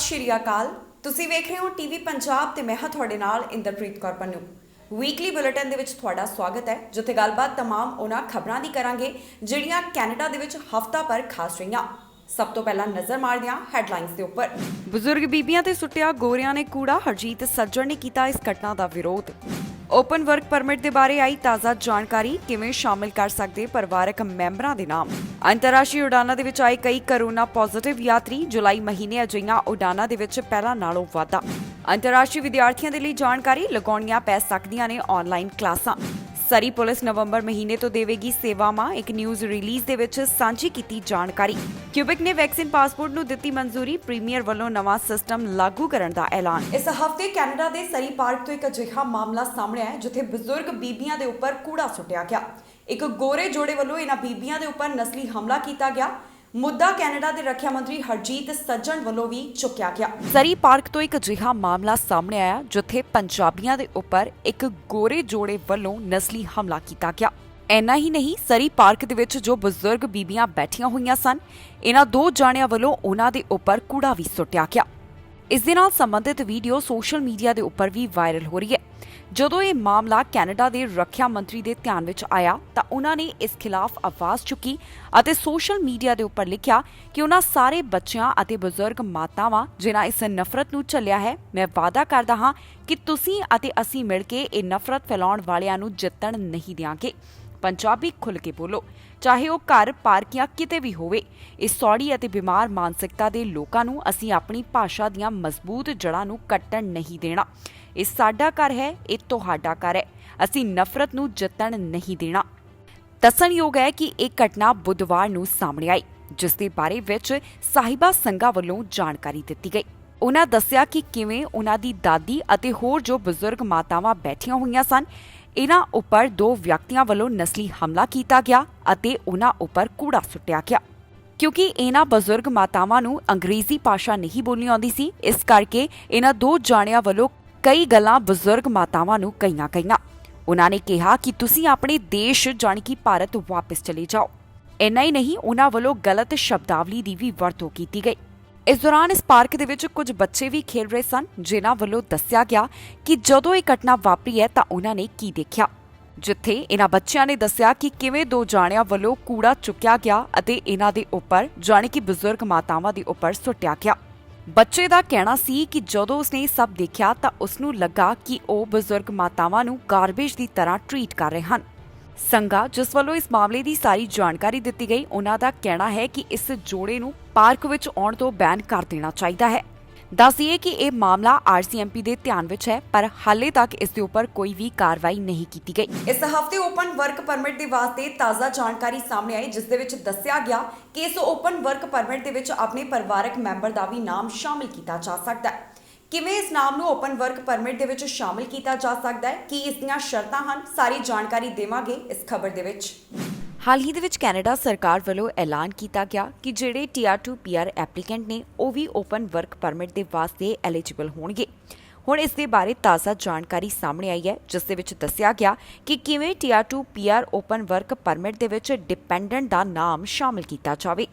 ਸਤਿ ਸ਼੍ਰੀ ਅਕਾਲ। ਤੁਸੀਂ ਵੇਖ ਰਹੇ ਹੋ ਟੀਵੀ ਪੰਜਾਬ ਤੇ ਮੈਂ ਹਾਂ ਤੁਹਾਡੇ ਨਾਲ ਇੰਦਰਪ੍ਰੀਤ ਕੌਰ ਪੰਨੂ। ਵੀਕਲੀ ਬੁਲੇਟਿਨ ਦੇ ਵਿੱਚ ਤੁਹਾਡਾ ਸਵਾਗਤ ਹੈ, ਜਿੱਥੇ ਗੱਲਬਾਤ तमाम ਉਹਨਾਂ ਖਬਰਾਂ ਦੀ ਕਰਾਂਗੇ ਜਿਹੜੀਆਂ ਕੈਨੇਡਾ ਦੇ ਵਿੱਚ ਹਫ਼ਤਾ ਭਰ ਖਾਸ ਰਹੀਆਂ। ਸਭ ਤੋਂ ਪਹਿਲਾਂ ਨਜ਼ਰ ਮਾਰਦੇ ਹਾਂ ਹੈਡਲਾਈਨਸ ਦੇ ਉੱਪਰ। ਬਜ਼ੁਰਗ ਬੀਬੀਆਂ ਤੇ ਸੁੱਟਿਆ ਗੋਰਿਆਂ ਨੇ ਕੂੜਾ, ਹਰਜੀਤ ਸੱਜਣ ਨੇ ਕੀਤਾ ਇਸ ਘਟਨਾ ਦਾ ਵਿਰੋਧ। ਓਪਨ ਵਰਕ ਪਰਮਿਟ ਦੇ ਬਾਰੇ ਆਈ ਤਾਜ਼ਾ ਜਾਣਕਾਰੀ, ਕਿਵੇਂ ਸ਼ਾਮਿਲ ਕਰ ਸਕਦੇ ਪਰਿਵਾਰਕ ਮੈਂਬਰਾਂ ਦੇ ਨਾਮ। ਅੰਤਰਰਾਸ਼ਟਰੀ ਉਡਾਨਾਂ ਦੇ ਵਿੱਚ ਆਏ ਕਈ ਕੋਰੋਨਾ ਪੋਜ਼ਿਟਿਵ ਯਾਤਰੀ, ਜੁਲਾਈ ਮਹੀਨੇ ਅਜਿਹੀਆਂ ਉਡਾਨਾਂ ਦੇ ਵਿੱਚ ਪਹਿਲਾਂ ਨਾਲੋਂ ਵਾਧਾ। ਅੰਤਰਰਾਸ਼ਟਰੀ ਵਿਦਿਆਰਥੀਆਂ ਦੇ ਲਈ ਜਾਣਕਾਰੀ, ਲਗਾਉਣੀਆਂ ਪੈ ਸਕਦੀਆਂ ਨੇ ਆਨਲਾਈਨ ਕਲਾਸਾਂ। ਸਰੀ ਪੁਲਿਸ ਨਵੰਬਰ ਮਹੀਨੇ ਤੋਂ ਦੇਵੇਗੀ ਸੇਵਾਵਾਂ, ਇੱਕ ਨਿਊਜ਼ ਰਿਲੀਜ਼ ਦੇ ਵਿੱਚ ਸਾਂਝੀ ਕੀਤੀ ਜਾਣਕਾਰੀ। ਕਿਊਬਿਕ ਨੇ ਵੈਕਸੀਨ ਪਾਸਪੋਰਟ ਨੂੰ ਦਿੱਤੀ ਮਨਜ਼ੂਰੀ, ਪ੍ਰੀਮੀਅਰ ਵੱਲੋਂ ਨਵਾਂ ਸਿਸਟਮ ਲਾਗੂ ਕਰਨ ਦਾ ਐਲਾਨ। ਇਸ ਹਫ਼ਤੇ ਕੈਨੇਡਾ ਦੇ ਸਰੀ ਪਾਰਕ ਤੋਂ ਇੱਕ ਅਜਿਹਾ ਮਾਮਲਾ ਸਾਹਮਣੇ ਆਇਆ ਜਿੱਥੇ ਬਜ਼ੁਰਗ ਬੀਬੀਆਂ ਦੇ ਉੱਪਰ ਕੂੜਾ ਸੁੱਟਿਆ ਗਿਆ। ਇੱਕ ਗੋਰੇ ਜੋੜੇ ਵੱਲੋਂ ਇਹਨਾਂ ਬੀਬੀਆਂ ਦੇ ਉੱਪਰ ਨਸਲੀ ਹਮਲਾ ਕੀਤਾ ਗਿਆ। ਮੁੱਦਾ ਕੈਨੇਡਾ ਦੇ ਰੱਖਿਆ ਮੰਤਰੀ ਹਰਜੀਤ ਸੱਜਣ ਵੱਲੋਂ ਵੀ ਚੁੱਕਿਆ ਗਿਆ। ਸਰੀ ਪਾਰਕ ਤੋਂ ਇੱਕ ਅਜਿਹਾ ਮਾਮਲਾ ਸਾਹਮਣੇ ਆਇਆ ਜਿੱਥੇ ਪੰਜਾਬੀਆਂ ਦੇ ਉੱਪਰ ਇੱਕ ਗੋਰੇ ਜੋੜੇ ਵੱਲੋਂ ਨਸਲੀ ਹਮਲਾ ਕੀਤਾ ਗਿਆ। ਇੰਨਾ ਹੀ ਨਹੀਂ, ਸਰੀ ਪਾਰਕ ਦੇ ਵਿੱਚ ਜੋ ਬਜ਼ੁਰਗ ਬੀਬੀਆਂ ਬੈਠੀਆਂ ਹੋਈਆਂ ਸਨ, ਇਹਨਾਂ ਦੋ ਜਾਣਿਆਂ ਵੱਲੋਂ ਉਹਨਾਂ ਦੇ ਉੱਪਰ ਕੂੜਾ ਵੀ ਸੁੱਟਿਆ ਗਿਆ। ਇਸ ਦੇ ਨਾਲ ਸੰਬੰਧਿਤ ਵੀਡੀਓ ਸੋਸ਼ਲ ਮੀਡੀਆ ਦੇ ਉੱਪਰ ਵੀ ਵਾਇਰਲ ਹੋ ਰਹੀ ਹੈ। ਜਦੋਂ ਇਹ ਮਾਮਲਾ ਕੈਨੇਡਾ ਦੇ ਰੱਖਿਆ ਮੰਤਰੀ ਦੇ ਧਿਆਨ ਵਿੱਚ ਆਇਆ ਤਾਂ ਉਹਨਾਂ ਨੇ ਇਸ ਖਿਲਾਫ ਆਵਾਜ਼ ਚੁੱਕੀ ਅਤੇ ਸੋਸ਼ਲ ਮੀਡੀਆ ਦੇ ਉੱਪਰ ਲਿਖਿਆ ਕਿ ਉਹਨਾਂ ਸਾਰੇ ਬੱਚਿਆਂ ਅਤੇ ਬਜ਼ੁਰਗ ਮਾਤਾਵਾਂ ਜਿਨ੍ਹਾਂ ਇਸ ਨਫ਼ਰਤ ਨੂੰ ਝੱਲਿਆ ਹੈ, ਮੈਂ ਵਾਅਦਾ ਕਰਦਾ ਹਾਂ ਕਿ ਤੁਸੀਂ ਅਤੇ ਅਸੀਂ ਮਿਲ ਕੇ ਇਹ ਨਫ਼ਰਤ ਫੈਲਾਉਣ ਵਾਲਿਆਂ ਨੂੰ ਜਿੱਤਣ ਨਹੀਂ ਦਿਆਂਗੇ। ਪੰਜਾਬੀ ਖੁੱਲ੍ਹ ਕੇ ਬੋਲੋ, ਚਾਹੇ ਉਹ ਘਰ, ਪਾਰਕ ਜਾਂ ਕਿਤੇ ਵੀ ਹੋਵੇ। ਇਸ ਸੌੜੀ ਅਤੇ ਬਿਮਾਰ ਮਾਨਸਿਕਤਾ ਦੇ ਲੋਕਾਂ ਨੂੰ ਅਸੀਂ ਆਪਣੀ ਭਾਸ਼ਾ ਦੀਆਂ ਮਜ਼ਬੂਤ ਜੜ੍ਹਾਂ ਨੂੰ ਕੱਟਣ ਨਹੀਂ ਦੇਣਾ। ਇਹ ਸਾਡਾ ਘਰ ਹੈ, ਇਹ ਤੁਹਾਡਾ ਘਰ ਹੈ। ਅਸੀਂ ਨਫ਼ਰਤ ਨੂੰ ਜਿੱਤਣ ਨਹੀਂ ਦੇਣਾ। ਦੱਸਣਯੋਗ ਹੈ ਕਿ ਇਹ ਘਟਨਾ ਬੁੱਧਵਾਰ ਨੂੰ ਸਾਹਮਣੇ ਆਈ, ਜਿਸ ਦੇ ਬਾਰੇ ਵਿੱਚ ਸਾਹਿਬਾ ਸੰਘਾ ਵੱਲੋਂ ਜਾਣਕਾਰੀ ਦਿੱਤੀ ਗਈ। ਉਹਨਾਂ ਦੱਸਿਆ ਕਿ ਕਿਵੇਂ ਉਹਨਾਂ ਦੀ ਦਾਦੀ ਅਤੇ ਹੋਰ ਜੋ ਬਜ਼ੁਰਗ ਮਾਤਾਵਾਂ ਬੈਠੀਆਂ ਹੋਈਆਂ ਸਨ, ਇਹਨਾਂ ਉੱਪਰ ਦੋ ਵਿਅਕਤੀਆਂ ਵੱਲੋਂ ਨਸਲੀ ਹਮਲਾ ਕੀਤਾ ਗਿਆ ਅਤੇ ਉਹਨਾਂ ਉੱਪਰ ਕੂੜਾ ਸੁੱਟਿਆ ਗਿਆ। ਕਿਉਂਕਿ ਇਹਨਾਂ ਬਜ਼ੁਰਗ ਮਾਤਾਵਾਂ ਨੂੰ ਅੰਗਰੇਜ਼ੀ ਭਾਸ਼ਾ ਨਹੀਂ ਬੋਲਣੀ ਆਉਂਦੀ ਸੀ, ਇਸ ਕਰਕੇ ਇਹਨਾਂ ਦੋ ਜਾਣਿਆਂ ਵੱਲੋਂ ਕਈ ਗੱਲਾਂ ਬਜ਼ੁਰਗ ਮਾਤਾਵਾਂ ਨੂੰ ਕਹੀਆਂ ਗਈਆਂ। ਉਹਨਾਂ ਨੇ ਕਿਹਾ ਕਿ ਤੁਸੀਂ ਆਪਣੇ ਦੇਸ਼ ਜਾਣੀ ਕਿ ਭਾਰਤ ਵਾਪਸ ਚਲੇ ਜਾਓ। ਇੰਨਾ ਹੀ ਨਹੀਂ, ਉਹਨਾਂ ਵੱਲੋਂ ਗਲਤ ਸ਼ਬਦਾਵਲੀ ਦੀ ਵੀ ਵਰਤੋਂ ਕੀਤੀ ਗਈ। ਇਸ ਦੌਰਾਨ ਇਸ ਪਾਰਕ ਦੇ ਵਿੱਚ ਕੁਝ ਬੱਚੇ ਵੀ ਖੇਡ ਰਹੇ ਸਨ, ਜਿਨ੍ਹਾਂ ਵੱਲੋਂ ਦੱਸਿਆ ਗਿਆ ਕਿ ਜਦੋਂ ਇਹ ਘਟਨਾ ਵਾਪਰੀ ਹੈ ਤਾਂ ਉਹਨਾਂ ਨੇ ਕੀ ਦੇਖਿਆ। ਜਿੱਥੇ ਇਹਨਾਂ ਬੱਚਿਆਂ ਨੇ ਦੱਸਿਆ ਕਿ ਕਿਵੇਂ ਦੋ ਜਾਣਿਆਂ ਵੱਲੋਂ ਕੂੜਾ ਚੁੱਕਿਆ ਗਿਆ ਅਤੇ ਇਹਨਾਂ ਦੇ ਉੱਪਰ ਜਾਣੀ ਕਿ ਬਜ਼ੁਰਗ ਮਾਤਾਵਾਂ ਦੇ ਉੱਪਰ ਸੁੱਟਿਆ ਗਿਆ। ਬੱਚੇ ਦਾ ਕਹਿਣਾ ਸੀ ਕਿ ਜਦੋਂ ਉਸਨੇ ਸਭ ਦੇਖਿਆ ਤਾਂ ਉਸਨੂੰ ਲੱਗਾ ਕਿ ਉਹ ਬਜ਼ੁਰਗ ਮਾਤਾਵਾਂ ਨੂੰ ਗਾਰਬੇਜ ਦੀ ਤਰ੍ਹਾਂ ਟਰੀਟ ਕਰ ਰਹੇ ਹਨ। ਸੰਘਾ, ਜਿਸ ਵੱਲੋਂ ਇਸ ਮਾਮਲੇ ਦੀ ਸਾਰੀ ਜਾਣਕਾਰੀ ਦਿੱਤੀ ਗਈ, ਉਹਨਾਂ ਦਾ ਕਹਿਣਾ ਹੈ ਕਿ ਇਸ ਜੋੜੇ ਨੂੰ ਪਾਰਕ ਵਿੱਚ ਆਉਣ ਤੋਂ ਬੈਨ ਕਰ ਦੇਣਾ ਚਾਹੀਦਾ ਹੈ। ਦੱਸੀਏ ਕਿ ਇਹ ਮਾਮਲਾ ਆਰਸੀਐਮਪੀ ਦੇ ਧਿਆਨ ਵਿੱਚ ਹੈ, ਪਰ ਹਾਲੇ ਤੱਕ ਇਸ ਦੇ ਉੱਪਰ ਕੋਈ ਵੀ ਕਾਰਵਾਈ ਨਹੀਂ ਕੀਤੀ ਗਈ। ਇਸ ਹਫ਼ਤੇ ਓਪਨ ਵਰਕ ਪਰਮਿਟ ਦੇ ਵਾਸਤੇ ਤਾਜ਼ਾ ਜਾਣਕਾਰੀ ਸਾਹਮਣੇ ਆਈ, ਜਿਸ ਦੇ ਵਿੱਚ ਦੱਸਿਆ ਗਿਆ ਕਿ ਇਸ ਓਪਨ ਵਰਕ ਪਰਮਿਟ ਦੇ ਵਿੱਚ ਆਪਣੇ ਪਰਿਵਾਰਕ ਮੈਂਬਰ ਦਾ ਵੀ ਨਾਮ ਸ਼ਾਮਿਲ ਕੀਤਾ ਜਾ ਸਕਦਾ ਹੈ। ਕਿਵੇਂ ਇਸ ਨਾਮ ਨੂੰ ਓਪਨ ਵਰਕ ਪਰਮਿਟ ਦੇ ਵਿੱਚ ਸ਼ਾਮਿਲ ਕੀਤਾ ਜਾ ਸਕਦਾ ਹੈ, ਕੀ ਇਸ ਦੀਆਂ ਸ਼ਰਤਾਂ ਹਨ, ਸਾਰੀ ਜਾਣਕਾਰੀ ਦੇਵਾਂਗੇ ਇਸ ਖਬਰ ਦੇ ਵਿੱਚ। ਹਾਲ ਹੀ ਦੇ ਵਿੱਚ ਕੈਨੇਡਾ ਸਰਕਾਰ ਵੱਲੋਂ ਐਲਾਨ ਕੀਤਾ ਗਿਆ ਕਿ ਜਿਹੜੇ ਟੀਆਰ2 ਪੀਆਰ ਐਪਲੀਕੈਂਟ ਨੇ ਉਹ ਵੀ ਓਪਨ ਵਰਕ ਪਰਮਿਟ ਦੇ ਵਾਸਤੇ ਐਲੀਜੀਬਲ ਹੋਣਗੇ। ਹੁਣ ਇਸ ਦੇ ਬਾਰੇ ਤਾਜ਼ਾ ਜਾਣਕਾਰੀ ਸਾਹਮਣੇ ਆਈ ਹੈ, ਜਿਸ ਦੇ ਵਿੱਚ ਦੱਸਿਆ ਗਿਆ ਕਿ ਕਿਵੇਂ ਟੀਆਰ2 ਪੀਆਰ ਓਪਨ ਵਰਕ ਪਰਮਿਟ ਦੇ ਵਿੱਚ ਡਿਪੈਂਡੈਂਟ ਦਾ ਨਾਮ ਸ਼ਾਮਿਲ ਕੀਤਾ ਜਾਵੇ।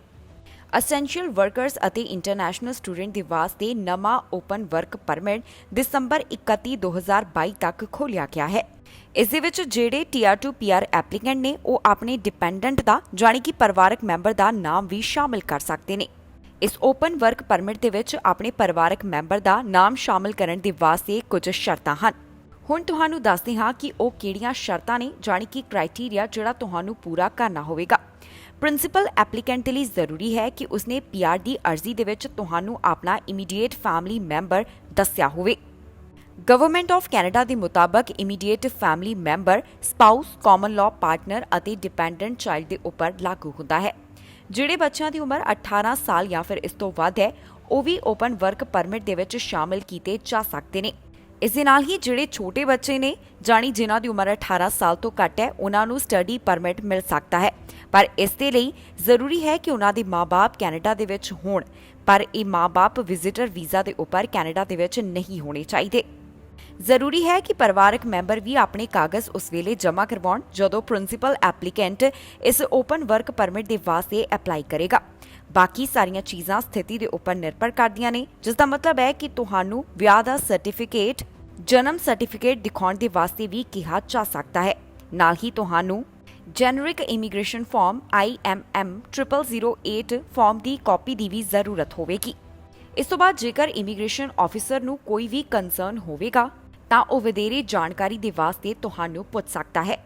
ਅਸੈਂਸ਼ੀਅਲ ਵਰਕਰਸ ਅਤੇ ਇੰਟਰਨੈਸ਼ਨਲ ਸਟੂਡੈਂਟ ਦੇ ਵਾਸਤੇ ਨਵਾਂ ਓਪਨ ਵਰਕ ਪਰਮਿਟ ਦਸੰਬਰ 31, 2022 ਤੱਕ ਖੋਲ੍ਹਿਆ ਗਿਆ ਹੈ। ਇਸ ਦੇ ਵਿੱਚ ਜਿਹੜੇ ਟੀਆਰ2 ਪੀਆਰ ਐਪਲੀਕੈਂਟ ਨੇ ਉਹ ਆਪਣੇ ਡਿਪੈਂਡੈਂਟ ਦਾ ਜਾਣੀ ਕਿ ਪਰਿਵਾਰਕ ਮੈਂਬਰ ਦਾ ਨਾਮ ਵੀ ਸ਼ਾਮਿਲ ਕਰ ਸਕਦੇ ਨੇ। ਇਸ ਓਪਨ ਵਰਕ ਪਰਮਿਟ ਦੇ ਵਿੱਚ ਆਪਣੇ ਪਰਿਵਾਰਕ ਮੈਂਬਰ ਦਾ ਨਾਮ ਸ਼ਾਮਿਲ ਕਰਨ ਦੇ ਵਾਸਤੇ ਕੁਝ ਸ਼ਰਤਾਂ ਹਨ। ਹੁਣ ਤੁਹਾਨੂੰ ਦੱਸਦੇ ਹਾਂ ਕਿ ਉਹ ਕਿਹੜੀਆਂ ਸ਼ਰਤਾਂ ਨੇ, ਜਾਣੀ ਕਿ ਕ੍ਰਾਈਟੇਰੀਆ ਜਿਹੜਾ ਤੁਹਾਨੂੰ ਪੂਰਾ ਕਰਨਾ ਹੋਵੇਗਾ। ਪ੍ਰਿੰਸੀਪਲ ਐਪਲੀਕੈਂਟ ਦੇ ਲਈ ਜ਼ਰੂਰੀ ਹੈ ਕਿ ਉਸਨੇ ਪੀਆਰ ਦੀ ਅਰਜ਼ੀ ਦੇ ਵਿੱਚ ਤੁਹਾਨੂੰ ਆਪਣਾ ਇਮੀਡੀਏਟ ਫੈਮਿਲੀ ਮੈਂਬਰ ਦੱਸਿਆ ਹੋਵੇ। ਗਵਰਨਮੈਂਟ ਆਫ ਕੈਨੇਡਾ ਦੇ ਮੁਤਾਬਕ immediate family member spouse, common law partner ਅਤੇ ਡਿਪੈਂਡੈਂਟ ਚਾਈਲਡ ਦੇ ਉੱਪਰ ਲਾਗੂ ਹੁੰਦਾ ਹੈ। ਜਿਹੜੇ ਬੱਚਿਆਂ ਦੀ ਉਮਰ 18 ਸਾਲ ਜਾਂ ਫਿਰ ਇਸ ਤੋਂ ਵੱਧ ਹੈ, ਉਹ ਵੀ ਓਪਨ ਵਰਕ ਪਰਮਿਟ ਦੇ ਵਿੱਚ ਸ਼ਾਮਿਲ ਕੀਤੇ ਜਾ ਸਕਦੇ ਨੇ। ਇਸ ਦੇ ਨਾਲ ਹੀ ਜਿਹੜੇ ਛੋਟੇ ਬੱਚੇ ਨੇ, ਜਾਣੀ ਜਿਨ੍ਹਾਂ ਦੀ ਉਮਰ 18 ਸਾਲ ਤੋਂ ਘੱਟ ਹੈ, ਉਹਨਾਂ ਨੂੰ ਸਟੱਡੀ ਪਰਮਿਟ ਮਿਲ ਸਕਦਾ ਹੈ, ਪਰ ਇਸ ਦੇ ਲਈ ਜ਼ਰੂਰੀ ਹੈ ਕਿ ਉਹਨਾਂ ਦੇ ਮਾਂ-ਬਾਪ ਕੈਨੇਡਾ ਦੇ ਵਿੱਚ ਹੋਣ, ਪਰ ਇਹ ਮਾਂ-ਬਾਪ ਵਿਜ਼ਿਟਰ ਵੀਜ਼ਾ ਦੇ ਉੱਪਰ ਕੈਨੇਡਾ ਦੇ ਵਿੱਚ ਨਹੀਂ ਹੋਣੇ ਚਾਹੀਦੇ। ਜ਼ਰੂਰੀ ਹੈ ਕਿ ਪਰਿਵਾਰਕ ਮੈਂਬਰ ਵੀ ਆਪਣੇ ਕਾਗਜ਼ ਉਸ ਵੇਲੇ ਜਮ੍ਹਾਂ ਕਰਵਾਉਣ ਜਦੋਂ ਪ੍ਰਿੰਸੀਪਲ ਐਪਲੀਕੈਂਟ ਇਸ ਓਪਨ ਵਰਕ ਪਰਮਿਟ ਦੇ ਵਾਸਤੇ ਅਪਲਾਈ ਕਰੇਗਾ। ਬਾਕੀ ਸਾਰੀਆਂ ਚੀਜ਼ਾਂ ਸਥਿਤੀ ਦੇ ਉੱਪਰ ਨਿਰਭਰ ਕਰਦੀਆਂ ਨੇ, ਜਿਸ ਦਾ ਮਤਲਬ ਹੈ ਕਿ ਤੁਹਾਨੂੰ ਵਿਆਹ ਦਾ ਸਰਟੀਫਿਕੇਟ, ਜਨਮ ਸਰਟੀਫਿਕੇਟ ਦਿਖਾਉਣ ਦੇ ਵਾਸਤੇ ਵੀ ਕਿਹਾ ਜਾ ਸਕਦਾ ਹੈ। ਨਾਲ ਹੀ ਤੁਹਾਨੂੰ generic immigration form IMM 0008 form ਦੀ ਕਾਪੀ ਦੀ ਵੀ ਜ਼ਰੂਰਤ ਹੋਵੇਗੀ। ਇਸ ਤੋਂ ਬਾਅਦ ਜੇਕਰ ਇਮੀਗ੍ਰੇਸ਼ਨ ਆਫੀਸਰ ਨੂੰ ਕੋਈ ਵੀ ਕੰਸਰਨ ਹੋਵੇਗਾ ਤਾਂ ਉਹ ਵਧੇਰੇ ਜਾਣਕਾਰੀ ਦੇ ਵਾਸਤੇ ਤੁਹਾਨੂੰ ਪੁੱਛ ਸਕਦਾ ਹੈ।